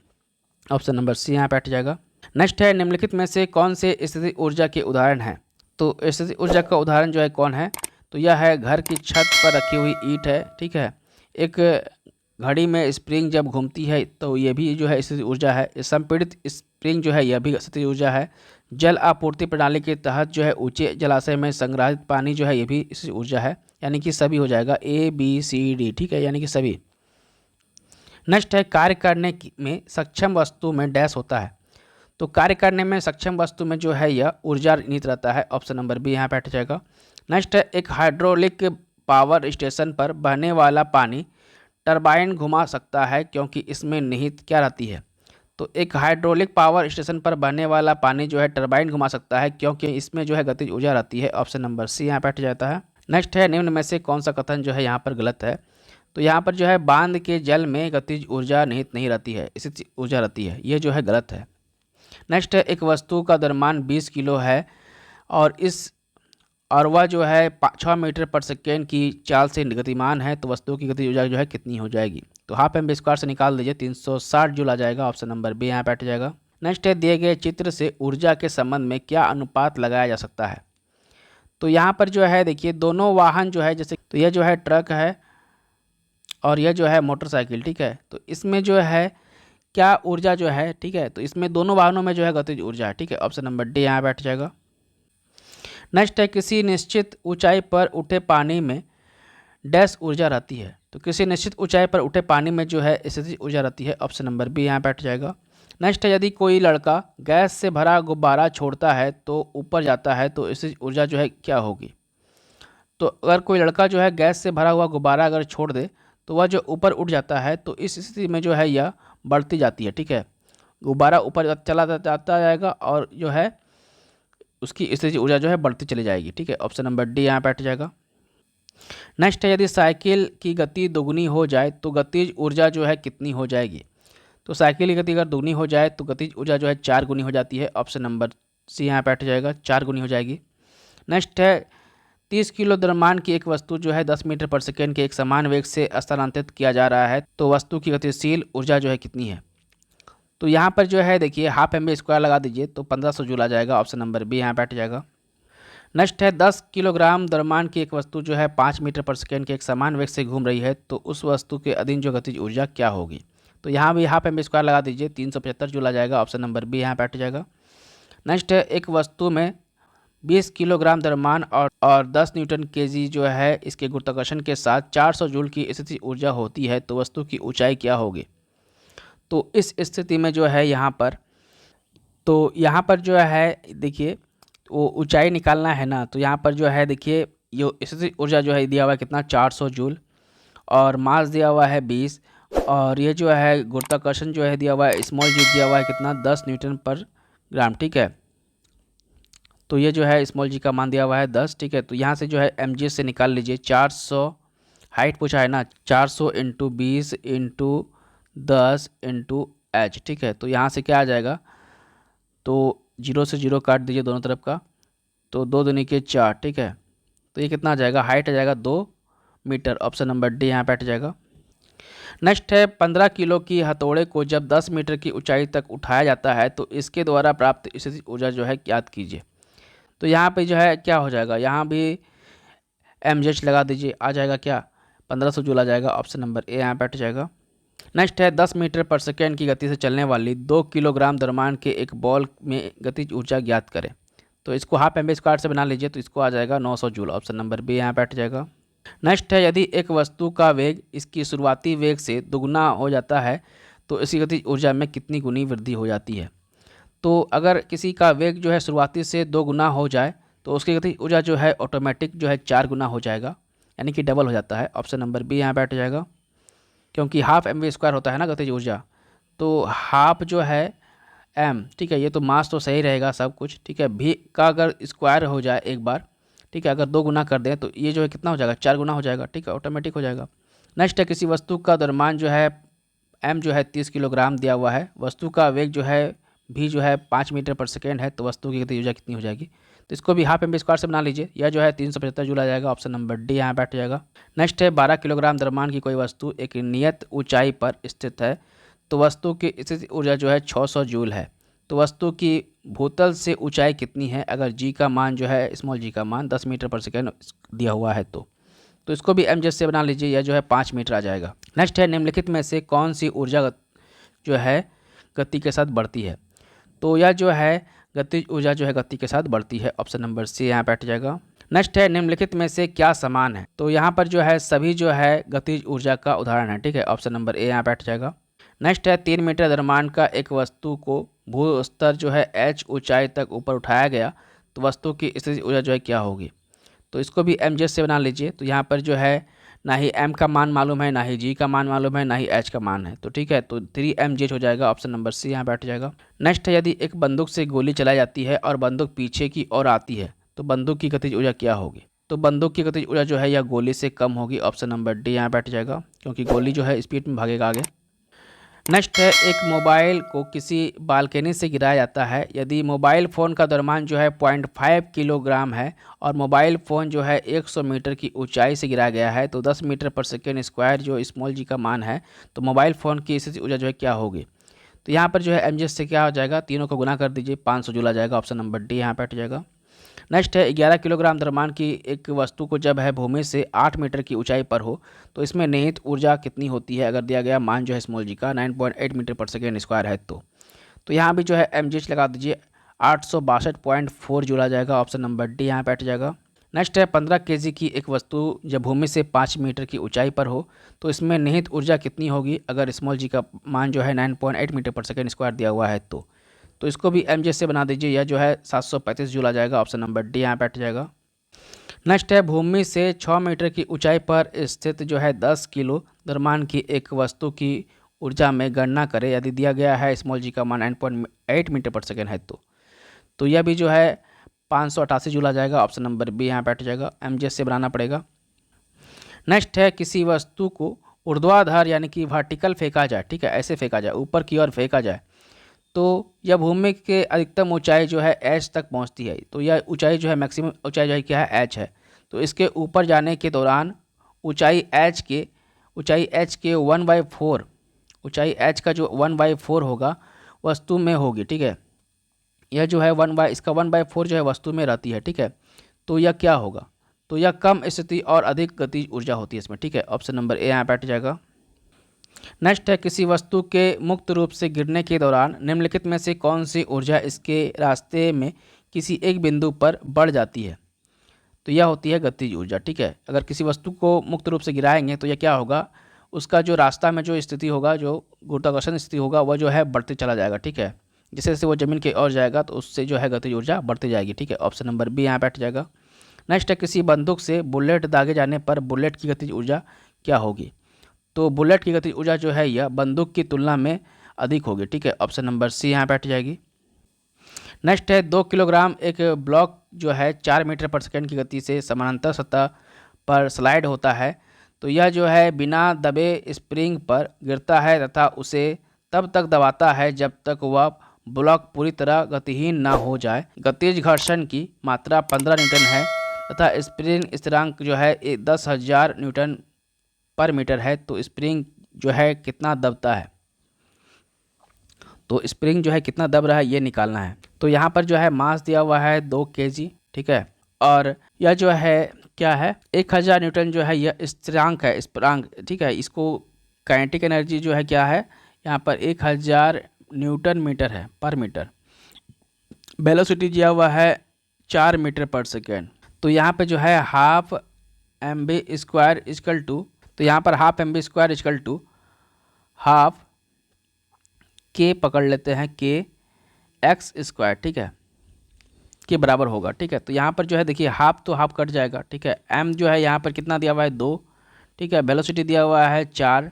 ऑप्शन नंबर सी यहाँ पे हट जाएगा। नेक्स्ट है निम्नलिखित में से कौन से स्थितिज ऊर्जा के उदाहरण हैं। तो स्थितिज ऊर्जा का उदाहरण जो है कौन है, तो यह है घर की छत पर रखी हुई ईंट है। ठीक है, एक घड़ी में स्प्रिंग जब घूमती है तो ये भी जो है स्थितिज ऊर्जा है। संपीड़ित स्प्रिंग जो है यह भी स्थितिज ऊर्जा है। जल आपूर्ति प्रणाली के तहत जो है ऊंचे जलाशय में संग्रहित पानी जो है ये भी स्थितिज ऊर्जा है, यानी कि सभी हो जाएगा A B C D। ठीक है, यानी कि सभी। नेक्स्ट है कार्य करने में सक्षम वस्तु में डैश होता है। तो कार्य करने में सक्षम वस्तु में जो है यह ऊर्जा निहित रहता है। ऑप्शन नंबर बी यहाँ पे हट जाएगा। नेक्स्ट है एक हाइड्रोलिक पावर स्टेशन पर बहने वाला पानी टरबाइन घुमा सकता है क्योंकि इसमें निहित क्या रहती है। तो एक हाइड्रोलिक पावर स्टेशन पर बहने वाला पानी जो है टरबाइन घुमा सकता है क्योंकि इसमें जो है गतिज ऊर्जा रहती है। ऑप्शन नंबर सी यहाँ पे हट जाता है। नेक्स्ट है निम्न में से कौन सा कथन जो है यहाँ पर गलत है। तो यहाँ पर जो है बांध के जल में गतिज ऊर्जा निहित नहीं रहती है, स्थितिज ऊर्जा रहती है, ये जो है गलत है। नेक्स्ट है एक वस्तु का द्रव्यमान 20 किलो है और वह जो है 6 मीटर पर सेकेंड की चाल से गतिमान है, तो वस्तु की गतिज ऊर्जा जो है कितनी हो जाएगी। तो हाफ mv स्क्वायर से निकाल दीजिए, 360 जूल आ जाएगा। ऑप्शन नंबर बी यहाँ पे हट जाएगा। नेक्स्ट है दिए गए चित्र से ऊर्जा के संबंध में क्या अनुपात लगाया जा सकता है। तो यहाँ पर जो है देखिए दोनों वाहन जो है, जैसे तो यह जो है ट्रक है और यह जो है मोटरसाइकिल। ठीक है, तो इसमें जो है क्या ऊर्जा जो है, ठीक है, तो इसमें दोनों वाहनों में जो है गतिज ऊर्जा है। ठीक है, ऑप्शन नंबर डी यहाँ बैठ जाएगा। नेक्स्ट है किसी निश्चित ऊंचाई पर उठे पानी में डैश ऊर्जा रहती है। तो किसी निश्चित ऊंचाई पर उठे पानी में जो है स्थितिज ऊर्जा रहती है। ऑप्शन नंबर बी यहाँ बैठ जाएगा। नेक्स्ट है यदि कोई लड़का गैस से भरा गुब्बारा छोड़ता है तो ऊपर जाता है, तो स्थितिज ऊर्जा जो है क्या होगी। तो अगर कोई लड़का जो है गैस से भरा हुआ गुब्बारा अगर छोड़ दे तो वह जो ऊपर उठ जाता है, तो इस स्थिति में जो है यह बढ़ती जाती है। ठीक है, गुब्बारा ऊपर चला जाता जाएगा और जो है उसकी स्थितिज ऊर्जा जो है बढ़ती चली जाएगी। ठीक है, ऑप्शन नंबर डी यहाँ बैठ जाएगा। नेक्स्ट है यदि साइकिल की गति दोगुनी हो जाए तो गतिज ऊर्जा जो है कितनी हो जाएगी। तो साइकिल की गति अगर दोगुनी हो जाए तो गतिज ऊर्जा जो है 4 गुनी हो जाती है। ऑप्शन नंबर सी यहाँ बैठ जाएगा, 4 गुनी हो जाएगी। नेक्स्ट है 30 किलो द्रव्यमान की एक वस्तु जो है 10 मीटर पर सेकेंड के एक समान वेग से स्थानांतरित किया जा रहा है, तो वस्तु की गतिशील ऊर्जा जो है कितनी है। तो यहाँ पर जो है देखिए हाफ mv स्क्वायर लगा दीजिए तो 1500 जूल आ जाएगा। ऑप्शन नंबर बी यहाँ बैठ जाएगा। नेक्स्ट है 10 किलोग्राम द्रव्यमान की एक वस्तु जो है 5 मीटर पर सेकेंड के एक समान वेग से घूम रही है, तो उस वस्तु के अधीन जो गतिज ऊर्जा क्या होगी। तो यहाँ भी हाफ mv स्क्वायर लगा दीजिए, 375 जूल आ जाएगा। ऑप्शन नंबर बी यहाँ बैठ जाएगा। नेक्स्ट है एक वस्तु में 20 किलोग्राम द्रव्यमान और 10 न्यूटन केजी जो है इसके गुरुत्वाकर्षण के साथ 400 जूल की स्थितिज ऊर्जा होती है, तो वस्तु की ऊंचाई क्या होगी। तो इस स्थिति में जो है यहाँ पर जो है देखिए वो ऊंचाई निकालना है ना, तो यहाँ पर जो है देखिए ये स्थितिज ऊर्जा जो है दिया हुआ है कितना 400 जूल और मास दिया हुआ है 20 और ये जो है गुरुत्वाकर्षण जो है दिया हुआ है स्मॉल जी दिया हुआ है कितना 10 न्यूटन पर ग्राम, ठीक है। तो ये जो है स्मॉल जी का मान दिया हुआ है 10, ठीक है। तो यहाँ से जो है mg से निकाल लीजिए 400, हाइट पूछा है ना, 400 इंटू 20 इंटू 10 इंटू एच, ठीक है। तो यहाँ से क्या आ जाएगा, तो 0 से 0 काट दीजिए दोनों तरफ का, तो 2 दूनी के 4, ठीक है। तो ये कितना आ जाएगा, हाइट आ जाएगा 2 मीटर, ऑप्शन नंबर डी यहाँ पे हट जाएगा। नेक्स्ट है 15 किलो की हथौड़े को जब 10 मीटर की ऊंचाई तक उठाया जाता है तो इसके द्वारा प्राप्त स्थितिज ऊर्जा जो है याद कीजिए। तो यहाँ पे जो है क्या हो जाएगा, यहाँ भी mgh लगा दीजिए, आ जाएगा क्या 1500 जूल आ जाएगा, ऑप्शन नंबर ए यहाँ पे हट जाएगा। नेक्स्ट है 10 मीटर पर सेकेंड की गति से चलने वाली 2 किलोग्राम द्रव्यमान के एक बॉल में गतिज ऊर्जा ज्ञात करें। तो इसको हाफ एम स्क्वायर से बना लीजिए, तो इसको आ जाएगा 900 जूल, ऑप्शन नंबर बी यहाँ पे हट जाएगा। नेक्स्ट है यदि एक वस्तु का वेग इसकी शुरुआती वेग से दोगुना हो जाता है तो इसकी गतिज ऊर्जा में कितनी गुनी वृद्धि हो जाती है। तो अगर किसी का वेग जो है शुरुआती से 2 गुना हो जाए तो उसकी गतिज ऊर्जा जो है ऑटोमेटिक जो है 4 गुना हो जाएगा, यानी कि डबल हो जाता है, ऑप्शन नंबर बी यहाँ पे हट जाएगा। क्योंकि हाफ एम वी स्क्वायर होता है ना गतिज ऊर्जा, तो हाफ जो है एम, ठीक है, ये तो मास तो सही रहेगा सब कुछ, ठीक है। भी का अगर स्क्वायर हो जाए एक बार, ठीक है, अगर 2 गुना कर दें तो ये जो है कितना हो जाएगा, 4 गुना हो जाएगा, ठीक है, ऑटोमेटिक हो जाएगा। नेक्स्ट है किसी वस्तु का द्रव्यमान जो है एम जो है 30 किलोग्राम दिया हुआ है, वस्तु का वेग जो है भी जो है 5 मीटर पर सेकेंड है, तो वस्तु की गतिज ऊर्जा कितनी हो जाएगी। तो इसको भी हाफ एम स्क्वायर से बना लीजिए, यह जो है 375 जूल आ जाएगा, ऑप्शन नंबर डी यहाँ बैठ जाएगा। नेक्स्ट है 12 किलोग्राम द्रव्यमान की कोई वस्तु एक नियत ऊंचाई पर स्थित है तो वस्तु की स्थितिज ऊर्जा जो है 600 जूल है। तो वस्तु की भूतल से ऊंचाई कितनी है, अगर जी का मान जो है स्मॉल जी का मान 10 मीटर पर सेकेंड दिया हुआ है तो इसको भी mg से बना लीजिए, यह जो है 5 मीटर आ जाएगा। नेक्स्ट है निम्नलिखित में से कौन सी ऊर्जा जो है गति के साथ बढ़ती है। तो यह जो है गतिज ऊर्जा जो है गति के साथ बढ़ती है, ऑप्शन नंबर सी यहाँ पे हट जाएगा। नेक्स्ट है निम्नलिखित में से क्या समान है। तो यहाँ पर जो है सभी जो है गतिज ऊर्जा का उदाहरण है, ठीक है, ऑप्शन नंबर ए यहाँ पे हट जाएगा। नेक्स्ट है 3 मीटर द्रव्यमान का एक वस्तु को भू स्तर जो है h ऊंचाई तक ऊपर उठाया गया तो वस्तु की स्थितिज ऊर्जा जो है क्या होगी। तो इसको भी mg से बना लीजिए, तो यहाँ पर जो है ना ही m का मान मालूम है, ना ही g का मान मालूम है, ना ही h का मान है, तो ठीक है, तो 3mg हो जाएगा, ऑप्शन नंबर सी यहाँ बैठ जाएगा। नेक्स्ट है यदि एक बंदूक से गोली चलाई जाती है और बंदूक पीछे की ओर आती है तो बंदूक की गतिज ऊर्जा क्या होगी। तो बंदूक की गतिज ऊर्जा जो है यह गोली से कम होगी, ऑप्शन नंबर डी यहाँ बैठ जाएगा, क्योंकि गोली जो है स्पीड में भागेगा आगे। नेक्स्ट है एक मोबाइल को किसी बालकनी से गिराया जाता है, यदि मोबाइल फ़ोन का द्रव्यमान जो है 0.5 किलोग्राम है और मोबाइल फ़ोन जो है 100 मीटर की ऊंचाई से गिराया गया है तो 10 मीटर पर सेकेंड स्क्वायर जो स्मॉल जी का मान है तो मोबाइल फ़ोन की स्थिति ऊर्जा जो है क्या होगी। तो यहाँ पर जो है mg से क्या हो जाएगा, तीनों को गुना कर दीजिए, 500 जूल आ जाएगा, ऑप्शन नंबर डी यहाँ पर हट जाएगा। नेक्स्ट है 11 किलोग्राम द्रव्यमान की एक वस्तु को जब है भूमि से 8 मीटर की ऊंचाई पर हो तो इसमें निहित ऊर्जा कितनी होती है, अगर दिया गया मान जो है स्मॉल जी का 9.8 मीटर पर सेकेंड स्क्वायर है तो यहाँ भी जो है mg लगा दीजिए, 862.4 जूल आ जाएगा, ऑप्शन नंबर डी यहाँ पे हट जाएगा। नेक्स्ट है 15 kg की एक वस्तु जब भूमि से 5 मीटर की ऊंचाई पर हो तो इसमें निहित ऊर्जा कितनी होगी, अगर स्मॉल जी का मान जो है 9.8 मीटर पर सेकेंड स्क्वायर दिया हुआ है तो इसको भी mg से बना दीजिए, यह जो है 735 जूल आ जाएगा, ऑप्शन नंबर डी यहाँ पे हट जाएगा। नेक्स्ट है भूमि से 6 मीटर की ऊंचाई पर स्थित जो है 10 किलो द्रव्यमान की एक वस्तु की ऊर्जा में गणना करें, यदि दिया गया है स्मॉल जी का मान 9.8 मीटर पर सेकेंड है तो यह भी जो है 588 जूल आ जाएगा, ऑप्शन नंबर बी यहाँ पे हट जाएगा, mg से बनाना पड़ेगा। नेक्स्ट है किसी वस्तु को ऊर्ध्वाधर यानी कि वर्टिकल फेंका जाए, ठीक है, ऐसे फेंका जाए, ऊपर की ओर फेंका जाए तो यह भूमि के अधिकतम ऊंचाई जो है h तक पहुंचती है, तो यह ऊंचाई जो है मैक्सिमम ऊंचाई जो है क्या है h है। तो इसके ऊपर जाने के दौरान ऊंचाई h के 1/4 ऊंचाई h का जो 1/4 होगा वस्तु में होगी, ठीक है, यह जो है इसका 1/4 जो है वस्तु में रहती है, ठीक है। तो यह क्या होगा, तो यह कम स्थिति और अधिक गतिज ऊर्जा होती है इसमें, ठीक है, ऑप्शन नंबर ए यहाँ पे हट जाएगा। नेक्स्ट है किसी वस्तु के मुक्त रूप से गिरने के दौरान निम्नलिखित में से कौन सी ऊर्जा इसके रास्ते में किसी एक बिंदु पर बढ़ जाती है। तो यह होती है गतिज ऊर्जा, ठीक है। अगर किसी वस्तु को मुक्त रूप से गिराएंगे तो यह क्या होगा, उसका जो रास्ता में जो स्थिति होगा, जो गुरुत्वाकर्षण स्थिति होगा वह जो है बढ़ते चला जाएगा, ठीक है। जैसे जैसे वो ज़मीन की ओर जाएगा तो उससे जो है गतिज ऊर्जा बढ़ती जाएगी, ठीक है, ऑप्शन नंबर बी यहाँ बैठ जाएगा। नेक्स्ट है किसी बंदूक से बुलेट दागे जाने पर बुलेट की गतिज ऊर्जा क्या होगी। तो बुलेट की गतिज ऊर्जा जो है यह बंदूक की तुलना में अधिक होगी, ठीक है, ऑप्शन नंबर सी यहाँ पे हट जाएगी। नेक्स्ट है 2 किलोग्राम एक ब्लॉक जो है 4 मीटर पर सेकंड की गति से समानांतर सतह पर स्लाइड होता है, तो यह जो है बिना दबे स्प्रिंग पर गिरता है तथा उसे तब तक दबाता है जब तक वह ब्लॉक पूरी तरह गतिहीन ना हो जाए। गतिज घर्षण की मात्रा 15 न्यूटन है तथा स्प्रिंग स्थिरांक जो है 10,000 न्यूटन पर मीटर है। तो स्प्रिंग जो है कितना दबता है, तो स्प्रिंग जो है कितना दब रहा है ये निकालना है। तो यहाँ पर जो है मास दिया हुआ है 2 kg, ठीक है, और यह जो है क्या है 1000 न्यूटन जो है यह स्थिरांक है, स्प्रांक, ठीक है। इसको काइनेटिक एनर्जी जो है क्या है यहाँ पर 1000 न्यूटन मीटर है पर मीटर। वेलोसिटी दिया हुआ है 4 मीटर पर सेकेंड। तो यहाँ पे जो है हाफ mv² इक्वल टू, तो यहाँ पर half mv² equal to half के पकड़ लेते हैं के x², ठीक है, के बराबर होगा, ठीक है। तो यहाँ पर जो है देखिए हाफ तो हाफ कट जाएगा, ठीक है। m जो है यहाँ पर कितना दिया हुआ है 2, ठीक है। वेलोसिटी दिया हुआ है 4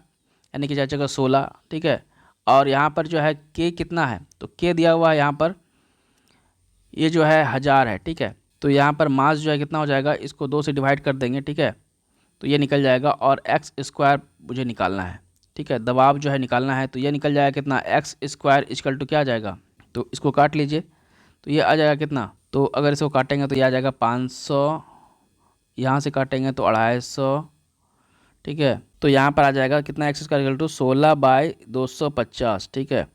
यानी कि 4 जगह 16, ठीक है। और यहाँ पर जो है k कितना है, तो k दिया हुआ है यहाँ पर ये जो है 1000 है, ठीक है। तो यहाँ पर मास जो है कितना हो जाएगा, इसको 2 से डिवाइड कर देंगे, ठीक है, तो ये निकल जाएगा। और x² मुझे निकालना है, ठीक है, दबाव जो है निकालना है। तो ये निकल जाएगा कितना x² इक्वल टू क्या आ जाएगा, तो इसको काट लीजिए, तो ये आ जाएगा कितना, तो अगर इसको काटेंगे तो ये आ जाएगा 500, यहाँ से काटेंगे तो 250, ठीक है। तो यहाँ पर आ जाएगा कितना x² इक्वल टू 16/250, ठीक है।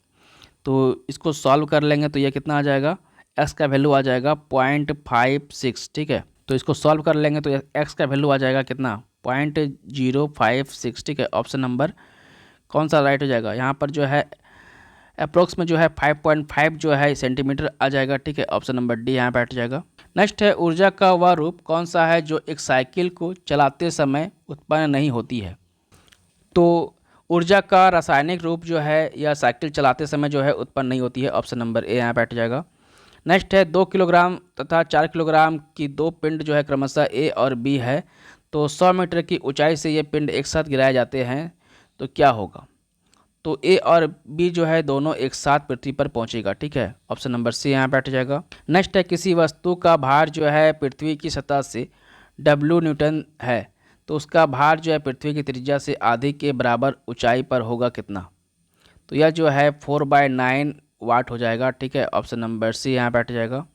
तो इसको सॉल्व कर लेंगे तो ये कितना आ जाएगा, x का वैल्यू आ जाएगा 0.56, ठीक है। तो इसको सॉल्व कर लेंगे तो x का वैल्यू आ जाएगा कितना 0.056, ठीक है। ऑप्शन नंबर कौन सा राइट हो जाएगा, यहाँ पर जो है अप्रोक्स में जो है 5.5 जो है सेंटीमीटर आ जाएगा, ठीक है। ऑप्शन नंबर डी यहाँ बैठ जाएगा। नेक्स्ट है ऊर्जा का वह रूप कौन सा है जो एक साइकिल को चलाते समय उत्पन्न नहीं होती है। तो ऊर्जा का रासायनिक रूप जो है यह साइकिल चलाते समय जो है उत्पन्न नहीं होती है। ऑप्शन नंबर ए यहाँ बैठ जाएगा। नेक्स्ट है 2 किलोग्राम तथा 4 किलोग्राम की 2 पिंड जो है क्रमशः ए और बी है, तो 100 मीटर की ऊंचाई से ये पिंड एक साथ गिराए जाते हैं, तो क्या होगा। तो ए और बी जो है दोनों एक साथ पृथ्वी पर पहुंचेगा, ठीक है। ऑप्शन नंबर सी यहाँ बैठ जाएगा। नेक्स्ट है किसी वस्तु का भार जो है पृथ्वी की सतह से W न्यूटन है, तो उसका भार जो है पृथ्वी की त्रिज्या से आधी के बराबर ऊंचाई पर होगा कितना, तो यह जो है 4/9 वाट हो जाएगा, ठीक है। ऑप्शन नंबर सी यहाँ बैठ जाएगा।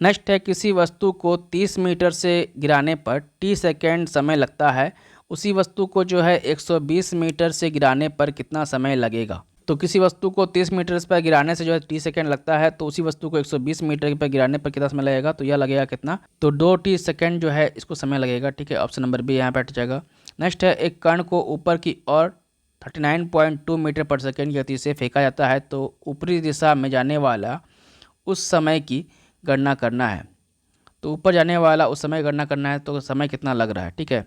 नेक्स्ट है किसी वस्तु को 30 मीटर से गिराने पर t सेकेंड समय लगता है, उसी वस्तु को जो है 120 मीटर से गिराने पर कितना समय लगेगा। तो किसी वस्तु को 30 मीटर पर गिराने से जो है t सेकेंड लगता है, तो उसी वस्तु को 120 मीटर पर गिराने पर कितना समय लगेगा, तो यह लगेगा कितना, तो 2t सेकेंड जो है इसको समय लगेगा, ठीक है। ऑप्शन नंबर बी यहाँ बैठ जाएगा। नेक्स्ट है एक कण को ऊपर की ओर 39.2 मीटर पर सेकेंड की गति से फेंका जाता है, तो ऊपरी दिशा में जाने वाला उस समय की गणना करना है। तो ऊपर जाने वाला उस समय गणना करना है, तो समय कितना लग रहा है, ठीक है,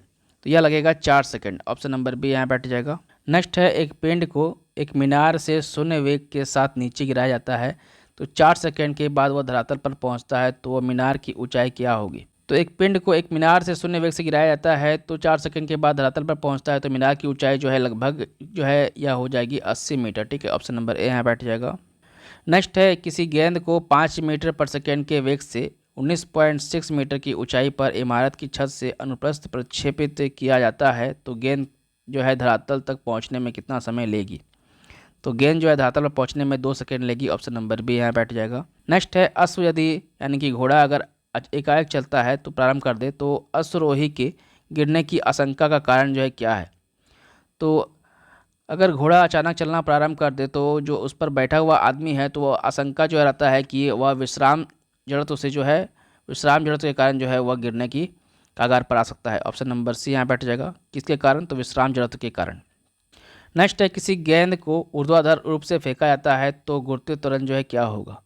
तो यह लगेगा 4 सेकंड। ऑप्शन नंबर बी यहाँ बैठ जाएगा। नेक्स्ट है एक पिंड को एक मीनार से शून्य वेग के साथ नीचे गिराया जाता है, तो 4 सेकंड के बाद वह धरातल पर पहुंचता है, तो वह मीनार की ऊंचाई क्या होगी। तो एक पिंड को एक मीनार से शून्य वेग से गिराया जाता है, तो 4 सेकंड के बाद धरातल पर पहुंचता है, तो मीनार की ऊंचाई जो है लगभग जो है यह हो जाएगी 80 मीटर, ठीक है। ऑप्शन नंबर ए यहाँ बैठ जाएगा। नेक्स्ट है किसी गेंद को 5 मीटर पर सेकेंड के वेग से 19.6 मीटर की ऊंचाई पर इमारत की छत से अनुप्रस्थ प्रक्षेपित किया जाता है, तो गेंद जो है धरातल तक पहुंचने में कितना समय लेगी। तो गेंद जो है धरातल पर पहुंचने में 2 सेकंड लेगी। ऑप्शन नंबर बी यहाँ बैठ जाएगा। नेक्स्ट है अश्व यदि यानी कि घोड़ा अगर एकाएक चलता है तो प्रारंभ कर दे, तो अश्वरोही के गिरने की आशंका का कारण जो है क्या है। तो अगर घोड़ा अचानक चलना प्रारंभ कर दे तो जो उस पर बैठा हुआ आदमी है, तो वह आशंका जो रहता है कि वह विश्राम जड़त्व से जो है विश्राम जड़त्व के कारण जो है वह गिरने की कगार पर आ सकता है। ऑप्शन नंबर सी यहाँ बैठ जाएगा। किसके कारण, तो विश्राम जड़त्व के कारण। नेक्स्ट है किसी गेंद को ऊर्ध्वाधर रूप से फेंका जाता है, तो गुरुत्वीय त्वरण जो है क्या होगा।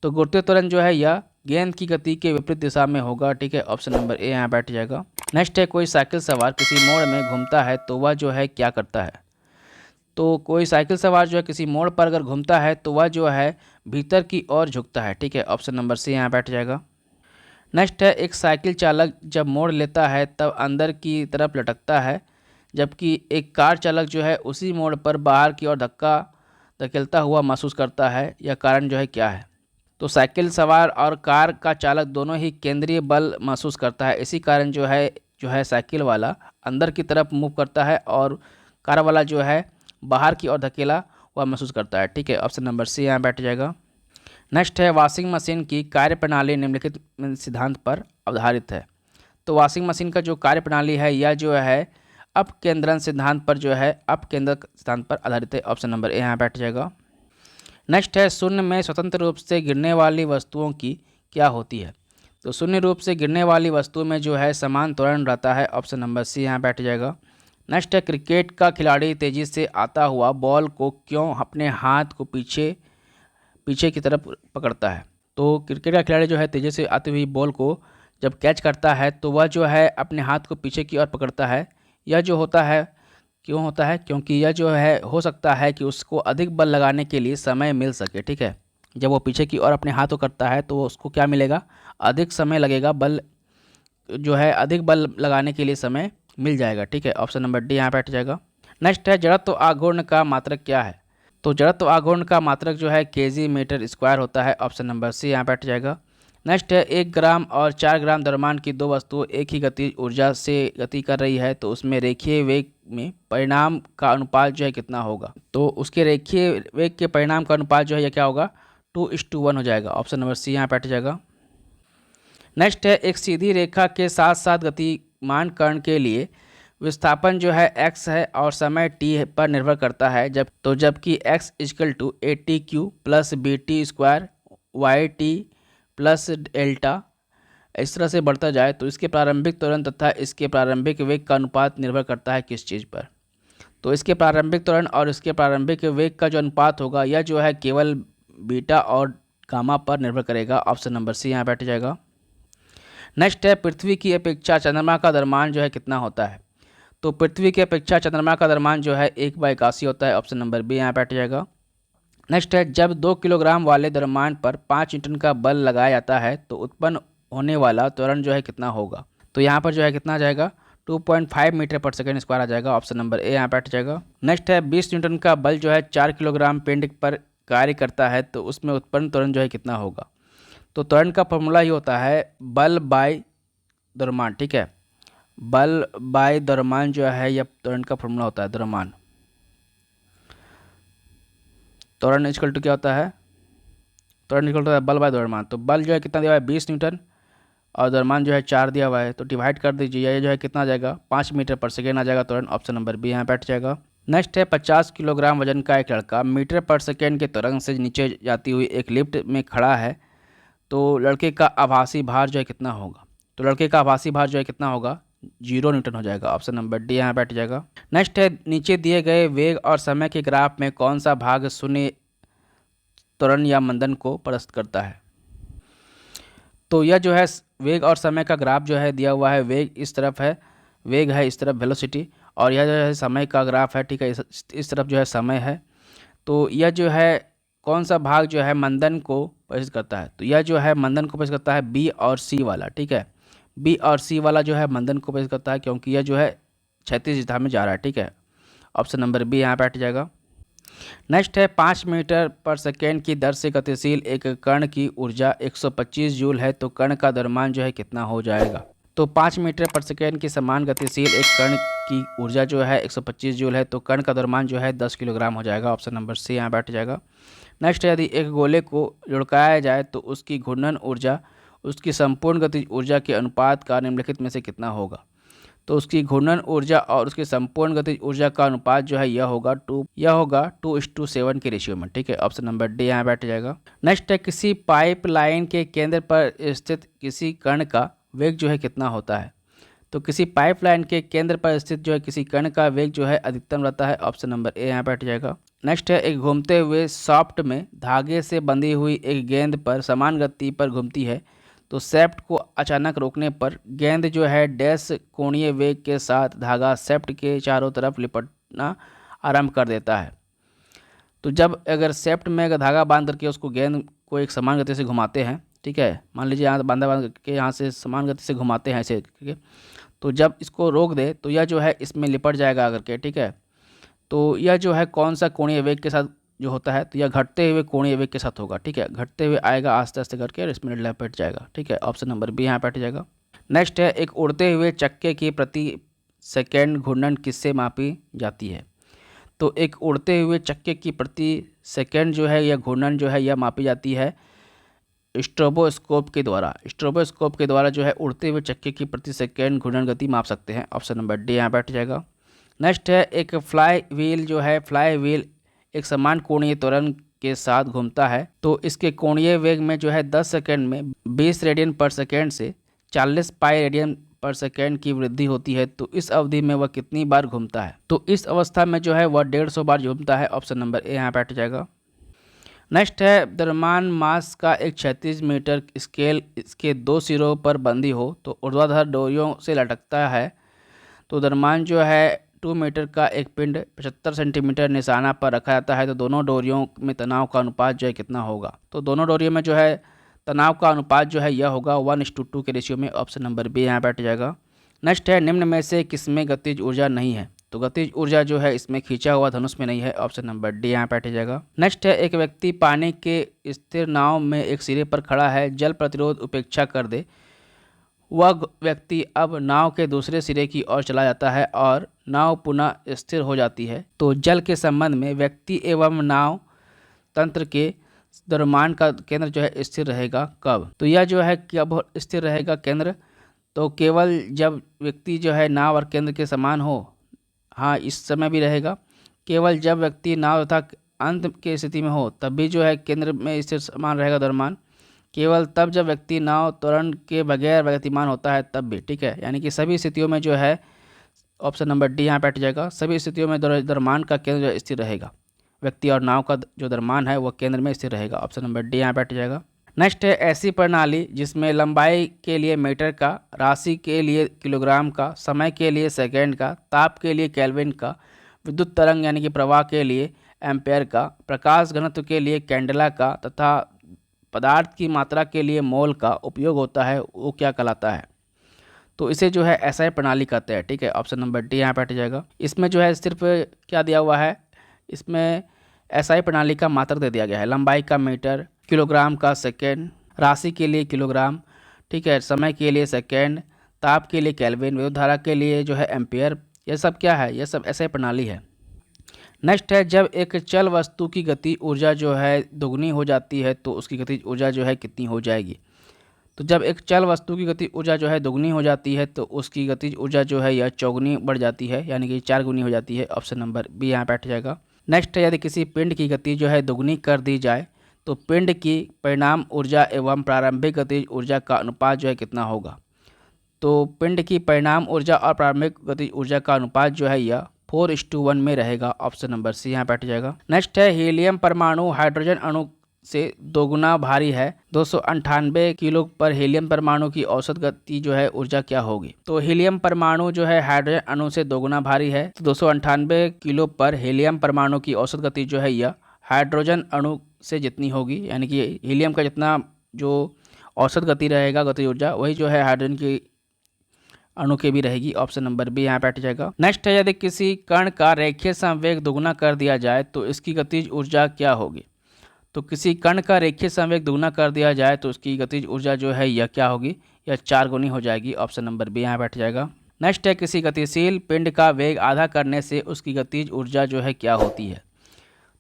तो गुरुत्वीय त्वरण जो है यह गेंद की गति के विपरीत दिशा में होगा, ठीक है। ऑप्शन नंबर ए यहाँ बैठ जाएगा। नेक्स्ट है कोई साइकिल सवार किसी मोड़ में घूमता है, तो वह जो है क्या करता है। तो कोई साइकिल सवार जो है किसी मोड़ पर अगर घूमता है तो वह जो है भीतर की ओर झुकता है, ठीक है। ऑप्शन नंबर सी यहाँ बैठ जाएगा। नेक्स्ट है एक साइकिल चालक जब मोड़ लेता है तब अंदर की तरफ लटकता है, जबकि एक कार चालक जो है उसी मोड़ पर बाहर की ओर धक्का धकेलता हुआ महसूस करता है। यह कारण जो है क्या है। तो साइकिल सवार और कार का चालक दोनों ही केंद्रीय बल महसूस करता है, इसी कारण जो है साइकिल वाला अंदर की तरफ मूव करता है और कार वाला जो है बाहर की ओर धकेला हुआ महसूस करता है। ठीक है, ऑप्शन नंबर सी यहाँ बैठ जाएगा। नेक्स्ट है वॉशिंग मशीन की कार्यप्रणाली निम्नलिखित सिद्धांत पर आधारित है। तो वॉशिंग मशीन का जो कार्यप्रणाली है यह जो है अपकेंद्रण सिद्धांत पर अपकेंद्रक सिद्धांत पर आधारित है। ऑप्शन नंबर ए यहाँ बैठ जाएगा। नेक्स्ट है शून्य में स्वतंत्र रूप से गिरने वाली वस्तुओं की क्या होती है। तो शून्य रूप से गिरने वाली वस्तु में जो है समान त्वरण रहता है। ऑप्शन नंबर सी यहाँ बैठ जाएगा। नेक्स्ट है क्रिकेट का खिलाड़ी तेजी से आता हुआ बॉल को क्यों अपने हाथ को पीछे की तरफ पकड़ता है। तो क्रिकेट का खिलाड़ी जो है तेजी से आती हुई बॉल को जब कैच करता है तो वह जो है अपने हाथ को पीछे की ओर पकड़ता है। यह जो होता है क्यों होता है, क्योंकि यह जो है हो सकता है कि उसको अधिक बल लगाने के लिए समय मिल सके। ठीक है, जब वो पीछे की ओर अपने हाथ को करता है तो उसको क्या मिलेगा, अधिक समय लगेगा, बल जो है अधिक बल लगाने के लिए समय मिल जाएगा। ठीक है, ऑप्शन नंबर डी यहाँ बैठ जाएगा। नेक्स्ट है जड़त्व आघूर्ण का मात्रक क्या है। तो जड़त्व आघूर्ण का मात्रक जो है केजी मीटर स्क्वायर होता है। ऑप्शन नंबर सी यहाँ बैठ जाएगा। नेक्स्ट है 1 ग्राम और 4 ग्राम द्रव्यमान की दो वस्तुएं एक ही गति ऊर्जा से गति कर रही है तो उसमें रेखीय वेग में परिणाम का अनुपात जो है कितना होगा। तो उसके रेखीय वेग के परिणाम का अनुपात जो है यह क्या होगा, 2:1 हो जाएगा। ऑप्शन नंबर सी यहाँ बैठ जाएगा। नेक्स्ट है एक सीधी रेखा के साथ साथ गतिमान कण के लिए विस्थापन जो है x है और समय t पर निर्भर करता है, जबकि x = ATQ + BT² YT + delta इस तरह से बढ़ता जाए तो इसके प्रारंभिक त्वरण तथा इसके प्रारंभिक वेग का अनुपात निर्भर करता है किस चीज़ पर। तो इसके प्रारंभिक त्वरण और इसके प्रारंभिक वेग का जो अनुपात होगा यह जो है केवल बीटा और गामा पर निर्भर करेगा। ऑप्शन नंबर सी यहाँ बैठ जाएगा। नेक्स्ट है पृथ्वी की अपेक्षा चंद्रमा का द्रव्यमान जो है कितना होता है। तो पृथ्वी की अपेक्षा चंद्रमा का द्रव्यमान जो है 1/81 होता है। ऑप्शन नंबर बी यहाँ बैठ जाएगा। नेक्स्ट है जब 2 किलोग्राम वाले द्रव्यमान पर 5 न्यूटन का बल लगाया जाता है तो उत्पन्न होने वाला त्वरण जो है कितना होगा। तो यहाँ पर जो है कितना आ जाएगा, 2.5 मीटर पर सेकेंड स्क्वायर आ जाएगा। ऑप्शन नंबर ए यहाँ बैठ जाएगा। नेक्स्ट है 20 न्यूटन का बल जो है 4 किलोग्राम पिंड पर कार्य करता है तो उसमें उत्पन्न त्वरण जो है कितना होगा। तो त्वरण का फॉर्मूला ही होता है बल बाय द्रव्यमान। ठीक है, बल बाय द्रव्यमान जो है यह त्वरण का फॉर्मूला होता है। द्रव्यमान त्वरण इक्वल टू क्या होता है, त्वरण इक्वल टू होता है बल बाय द्रव्यमान। तो बल जो है कितना दिया हुआ है 20 न्यूटन और द्रव्यमान जो है 4 दिया हुआ है तो डिवाइड कर दीजिए, ये जो है कितना आ जाएगा 5 मीटर पर सेकेंड आ जाएगा त्वरण। ऑप्शन नंबर बी यहाँ बैठ जाएगा। नेक्स्ट है 50 किलोग्राम वजन का एक लड़का मीटर पर सेकेंड के तरंग से नीचे जाती हुई एक लिफ्ट में खड़ा है तो लड़के का आभासी भार जो है कितना होगा। तो लड़के का आभासी भार जो है कितना होगा, 0 न्यूटन हो जाएगा। ऑप्शन नंबर डी यहाँ बैठ जाएगा। नेक्स्ट है नीचे दिए गए वेग और समय के ग्राफ में कौन सा भाग शून्य त्वरण या मंदन को प्रदर्शित करता है। तो यह जो है वेग और समय का ग्राफ जो है दिया हुआ है, वेग इस तरफ है, वेग है इस तरफ वेलोसिटी, और यह जो है समय का ग्राफ है। ठीक है, इस तरफ जो है समय है। तो यह जो है कौन सा भाग जो है मंदन को प्रदर्शित करता है। तो यह जो है मंदन को प्रदर्शित करता है बी और सी वाला। ठीक है, बी और सी वाला जो है मंदन को प्रदर्शित करता है क्योंकि यह जो है क्षैतिज दिशा में जा रहा है। ठीक है, ऑप्शन नंबर बी यहाँ बैठ जाएगा। नेक्स्ट है 5 मीटर पर सेकेंड की दर से गतिशील एक कण की ऊर्जा 125 जूल है तो कण का द्रव्यमान जो है कितना हो जाएगा। तो 5 मीटर पर सेकेंड की समान गतिशील एक कण की ऊर्जा जो है 125 जूल है तो कण का द्रव्यमान जो है 10 किलोग्राम हो जाएगा। ऑप्शन नंबर सी यहाँ बैठ जाएगा। नेक्स्ट है यदि एक गोले को लुढ़काया जाए तो उसकी घूर्णन ऊर्जा उसकी संपूर्ण गतिज ऊर्जा के अनुपात का निम्नलिखित में से कितना होगा। तो उसकी घूर्णन ऊर्जा और उसकी संपूर्ण गतिज ऊर्जा का अनुपात जो है यह होगा 2:7 के रेशियो में। ठीक है, ऑप्शन नंबर डी यहाँ बैठ जाएगा। नेक्स्ट है किसी पाइपलाइन के केंद्र पर स्थित किसी कण का वेग जो है कितना होता है। तो किसी पाइपलाइन के केंद्र पर स्थित जो है किसी कण का वेग जो है अधिकतम रहता है। ऑप्शन नंबर ए यहाँ बैठ जाएगा। नेक्स्ट है एक घूमते हुए सॉफ्ट में धागे से बंधी हुई एक गेंद पर समान गति पर घूमती है तो सेफ्ट को अचानक रोकने पर गेंद जो है डैश कोणीय वेग के साथ धागा सेफ्ट के चारों तरफ लिपटना आरंभ कर देता है। तो जब अगर सेफ्ट में अगर धागा बांध करके उसको गेंद को एक समान गति से घुमाते हैं, ठीक है, मान लीजिए यहाँ बांध के यहाँ से समान गति से घुमाते हैं ऐसे, ठीक है, तो जब इसको रोक दे तो यह जो है इसमें लिपट जाएगा अगर के। ठीक है, तो यह जो है कौन सा कोणीय वेग के साथ जो होता है तो यह घटते हुए कोणीय वेग के साथ होगा, ठीक है। घटते हुए आएगा आस्ते आस्ते करके और इसमें लपेट जाएगा, ठीक है। ऑप्शन नंबर बी यहाँ पे हट जाएगा। नेक्स्ट है, एक उड़ते हुए चक्के की प्रति सेकेंड घूर्णन किससे मापी जाती है? तो एक उड़ते हुए चक्के की प्रति सेकेंड जो है यह घूर्णन जो है यह मापी जाती है स्ट्रोबोस्कोप के द्वारा। स्ट्रोबोस्कोप के द्वारा जो है उड़ते हुए चक्के की प्रति सेकेंड घूर्णन गति माप सकते हैं। ऑप्शन नंबर डी यहाँ बैठ जाएगा। नेक्स्ट है, एक फ्लाई व्हील जो है, फ्लाई व्हील एक समान कोणीय त्वरण के साथ घूमता है तो इसके कोणीय वेग में जो है 10 सेकंड में 20 रेडियन पर सेकंड से 40 पाई रेडियन पर सेकंड की वृद्धि होती है। तो इस अवधि में वह कितनी बार घूमता है? तो इस अवस्था में जो है वह 150 बार घूमता है। ऑप्शन नंबर ए यहाँ बैठ जाएगा। नेक्स्ट है, द्रव्यमान मास का एक 36 मीटर स्केल इसके 2 सिरों पर बंधी हो तो ऊर्ध्वाधर डोरियों से लटकता है तो द्रव्यमान जो है 2 मीटर का एक पिंड 75 सेंटीमीटर निशाना पर रखा जाता है तो दोनों डोरियों में तनाव का अनुपात जो है कितना होगा? तो दोनों डोरियों में जो है तनाव का अनुपात जो है यह होगा 1:2 के रेशियो में। ऑप्शन नंबर बी यहाँ बैठ जाएगा। नेक्स्ट है, निम्न में से किसमें गतिज ऊर्जा नहीं है? तो गतिज ऊर्जा जो है इसमें खींचा हुआ धनुष में नहीं है। ऑप्शन नंबर डी यहाँ बैठ जाएगा। नेक्स्ट है, एक व्यक्ति पानी के स्थिर नाव में एक सिरे पर खड़ा है, जल प्रतिरोध उपेक्षा कर दे, वह व्यक्ति अब नाव के दूसरे सिरे की ओर चला जाता है और नाव पुनः स्थिर हो जाती है तो जल के संबंध में व्यक्ति एवं नाव तंत्र के द्रव्यमान का केंद्र जो है स्थिर रहेगा कब? तो यह जो है कब स्थिर रहेगा केंद्र? तो केवल जब व्यक्ति जो है नाव और केंद्र के समान हो, हाँ इस समय भी रहेगा। केवल जब व्यक्ति नाव तथा अंत की स्थिति में हो तब भी जो है केंद्र में स्थिर समान रहेगा द्रव्यमान। केवल तब जब व्यक्ति नाव त्वरण के बगैर गतिमान होता है तब भी, ठीक है। यानी कि सभी स्थितियों में जो है ऑप्शन नंबर डी यहाँ बैठ जाएगा। सभी स्थितियों में द्रव्यमान का केंद्र जो है स्थिर रहेगा, व्यक्ति और नाव का जो द्रव्यमान है वह केंद्र में स्थिर रहेगा। ऑप्शन नंबर डी यहाँ बैठ जाएगा। नेक्स्ट है, ऐसी प्रणाली जिसमें लंबाई के लिए मीटर का, राशि के लिए किलोग्राम का, समय के लिए सेकेंड का, ताप के लिए केल्विन का, विद्युत तरंग यानी कि प्रवाह के लिए एम्पेयर का, प्रकाश घनत्व के लिए कैंडेला का तथा पदार्थ की मात्रा के लिए मोल का उपयोग होता है, वो क्या कहलाता है? तो इसे जो है एसआई प्रणाली कहते हैं, ठीक है। ऑप्शन नंबर डी यहाँ पे हट जाएगा। इसमें जो है सिर्फ क्या दिया हुआ है, इसमें एसआई प्रणाली का मात्रक दे दिया गया है, लंबाई का मीटर, किलोग्राम का सेकेंड, राशि के लिए किलोग्राम, ठीक है, समय के लिए सेकेंड, ताप के लिए केल्विन, विद्युत धारा के लिए जो है एम्पियर। ये सब क्या है? ये सब एसआई प्रणाली है। नेक्स्ट है, जब एक चल वस्तु की गति ऊर्जा जो है दोगुनी हो जाती है तो उसकी गतिज ऊर्जा जो है कितनी हो जाएगी? तो जब एक चल वस्तु की गति ऊर्जा जो है दोगुनी हो जाती है तो उसकी गतिज ऊर्जा जो है यह चौगुनी बढ़ जाती है, यानी कि 4 गुनी हो जाती है। ऑप्शन नंबर बी यहाँ बैठ जाएगा। नेक्स्ट है, यदि किसी पिंड की गति जो है दोगुनी कर दी जाए तो पिंड की परिणाम ऊर्जा एवं प्रारंभिक गतिज ऊर्जा का अनुपात जो है कितना होगा? तो पिंड की परिणाम ऊर्जा और प्रारंभिक गतिज ऊर्जा का अनुपात जो है यह 4:1 में रहेगा। ऑप्शन नंबर सी यहाँ बैठ जाएगा। नेक्स्ट है, हीलियम परमाणु हाइड्रोजन अणु से दोगुना भारी है, 298 किलो पर हीलियम परमाणु की औसत गति जो है ऊर्जा क्या होगी? तो हीलियम परमाणु जो है हाइड्रोजन अणु से दोगुना भारी है तो 298 किलो पर हीलियम परमाणु की औसत गति जो है यह हाइड्रोजन अणु से जितनी होगी, यानी कि हीलियम का जितना जो औसत गति रहेगा, गति ऊर्जा, वही जो है हाइड्रोजन की अणु के भी रहेगी। ऑप्शन नंबर बी यहाँ बैठ जाएगा। नेक्स्ट है, यदि किसी कण का रेखीय संवेग दोगुना कर दिया जाए तो इसकी गतिज ऊर्जा क्या होगी? तो किसी कण का रेखीय संवेग दोगुना कर दिया जाए तो उसकी गतिज ऊर्जा जो है यह क्या होगी? यह 4 गुनी हो जाएगी। ऑप्शन नंबर बी यहाँ बैठ जाएगा। नेक्स्ट है, किसी गतिशील पिंड का वेग आधा करने से उसकी गतिज ऊर्जा जो है क्या होती है?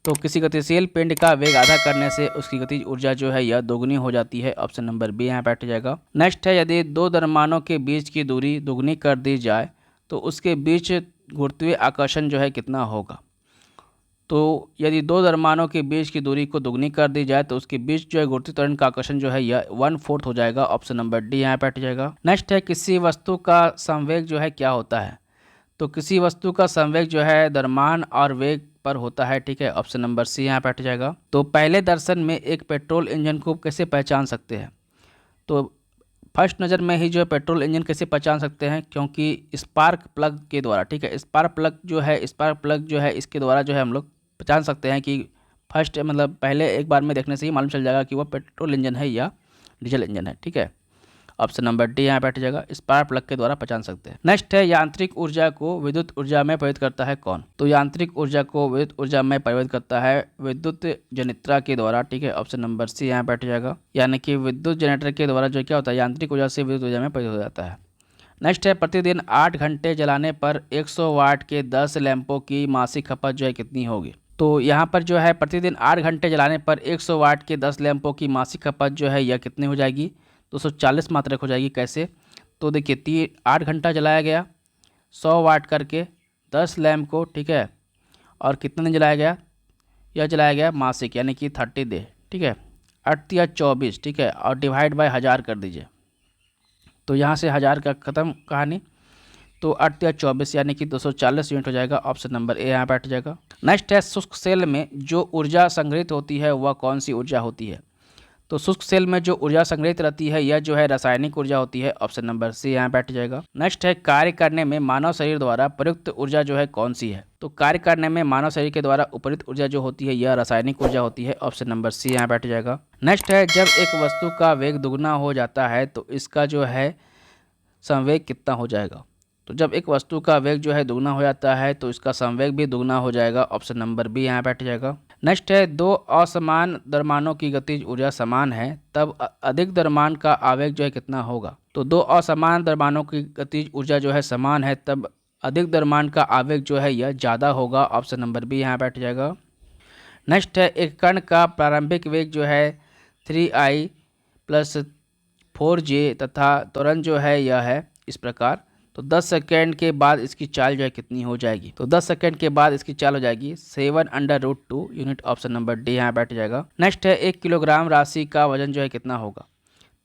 तो किसी गतिशील पिंड का वेग आधा करने से उसकी गतिज ऊर्जा जो है यह दोगुनी हो जाती है। ऑप्शन नंबर बी यहाँ बैठ जाएगा। नेक्स्ट है, यदि दो द्रव्यमानों के बीच की दूरी दोगुनी कर दी जाए तो उसके बीच गुरुत्वीय आकर्षण जो है कितना होगा? तो यदि दो द्रव्यमानों के बीच की दूरी को दोगुनी कर दी जाए तो उसके बीच जो है गुरुत्वीय त्वरण का आकर्षण जो है यह 1/4 हो जाएगा। ऑप्शन नंबर डी यहाँ बैठ जाएगा। नेक्स्ट है, किसी वस्तु का संवेग जो है क्या होता है? तो किसी वस्तु का संवेग जो है द्रव्यमान और वेग पर होता है, ठीक है। ऑप्शन नंबर सी यहाँ बैठ जाएगा। तो पहले दर्शन में एक पेट्रोल इंजन को कैसे पहचान सकते हैं? तो फर्स्ट नज़र में ही जो है पेट्रोल इंजन कैसे पहचान सकते हैं? क्योंकि स्पार्क प्लग के द्वारा, ठीक है। स्पार्क प्लग जो है इसके द्वारा जो है हम लोग पहचान सकते हैं कि फर्स्ट मतलब पहले एक बार में देखने से ही मालूम चल जाएगा कि वह पेट्रोल इंजन है या डीजल इंजन है, ठीक है। ऑप्शन नंबर डी यहाँ बैठ जाएगा। स्पार्क प्लग के द्वारा पहचान सकते हैं। नेक्स्ट है यांत्रिक ऊर्जा को विद्युत ऊर्जा में परिवर्तित करता है कौन? तो यांत्रिक ऊर्जा को विद्युत ऊर्जा में परिवर्तित करता है विद्युत जनित्रा के द्वारा, ठीक है। ऑप्शन नंबर सी यहाँ बैठ जाएगा। यानी कि विद्युत जनरेटर के द्वारा जो क्या होता है, यांत्रिक ऊर्जा से विद्युत ऊर्जा में परिवर्तित हो जाता है। नेक्स्ट है प्रतिदिन 8 घंटे जलाने पर 100 वाट के 10 लैंपों की मासिक खपत जो है कितनी होगी? तो यहाँ पर जो है प्रतिदिन 8 घंटे जलाने पर 100 वाट के 10 लैंपों की मासिक खपत जो है यह कितनी हो जाएगी? 240 मात्रक हो जाएगी। कैसे? तो देखिए 8 घंटा जलाया गया 100 वाट करके 10 लैंप को, ठीक है, और कितने दिन जलाया गया? यह जलाया गया मासिक, यानी कि 30 डे, ठीक है। 8 या 24, ठीक है, और डिवाइड बाय 1000 कर दीजिए। तो यहाँ से 1000 का ख़त्म कहानी। तो 8 या 24 यानी कि 240 यूनिट हो जाएगा। ऑप्शन नंबर ए यहाँ बैठ जाएगा। नेक्स्ट है शुष्क सेल में जो ऊर्जा संग्रहित होती है वह कौन सी ऊर्जा होती है? तो शुष्क सेल में जो ऊर्जा संग्रहित रहती है यह जो है रासायनिक ऊर्जा होती है। ऑप्शन नंबर सी यहाँ बैठ जाएगा। नेक्स्ट है कार्य करने में मानव शरीर द्वारा प्रयुक्त ऊर्जा जो है कौन सी है? तो कार्य करने में मानव शरीर के द्वारा उपयुक्त ऊर्जा जो होती है यह रासायनिक ऊर्जा होती है। ऑप्शन नंबर सी यहाँ बैठ जाएगा। नेक्स्ट है जब एक वस्तु का वेग दुगना हो जाता है तो इसका जो है संवेग कितना हो जाएगा? तो जब एक वस्तु का वेग जो है दुगना हो जाता है तो इसका संवेग भी दुगना हो जाएगा। ऑप्शन नंबर बी यहाँ बैठ जाएगा। नेक्स्ट है दो असमान द्रव्यमानों की गतिज ऊर्जा समान है तब अधिक द्रव्यमान का आवेग जो है कितना होगा? तो दो असमान द्रव्यमानों की गतिज ऊर्जा जो है समान है तब अधिक द्रव्यमान का आवेग जो है यह ज़्यादा होगा। ऑप्शन नंबर बी यहाँ बैठ जाएगा। नेक्स्ट है एक कण का प्रारंभिक वेग जो है 3I + 4J तथा त्वरण जो है यह है इस प्रकार। तो 10 सेकेंड के बाद इसकी चाल जो है कितनी हो जाएगी? तो 10 सेकेंड के बाद इसकी चाल हो जाएगी 7/√2 यूनिट। ऑप्शन नंबर डी यहाँ बैठ जाएगा। नेक्स्ट है 1 किलोग्राम राशि का वजन जो है कितना होगा?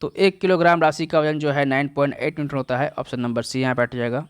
तो 1 किलोग्राम राशि का वजन जो है 9.8 न्यूटन होता है। ऑप्शन नंबर सी यहाँ बैठ जाएगा।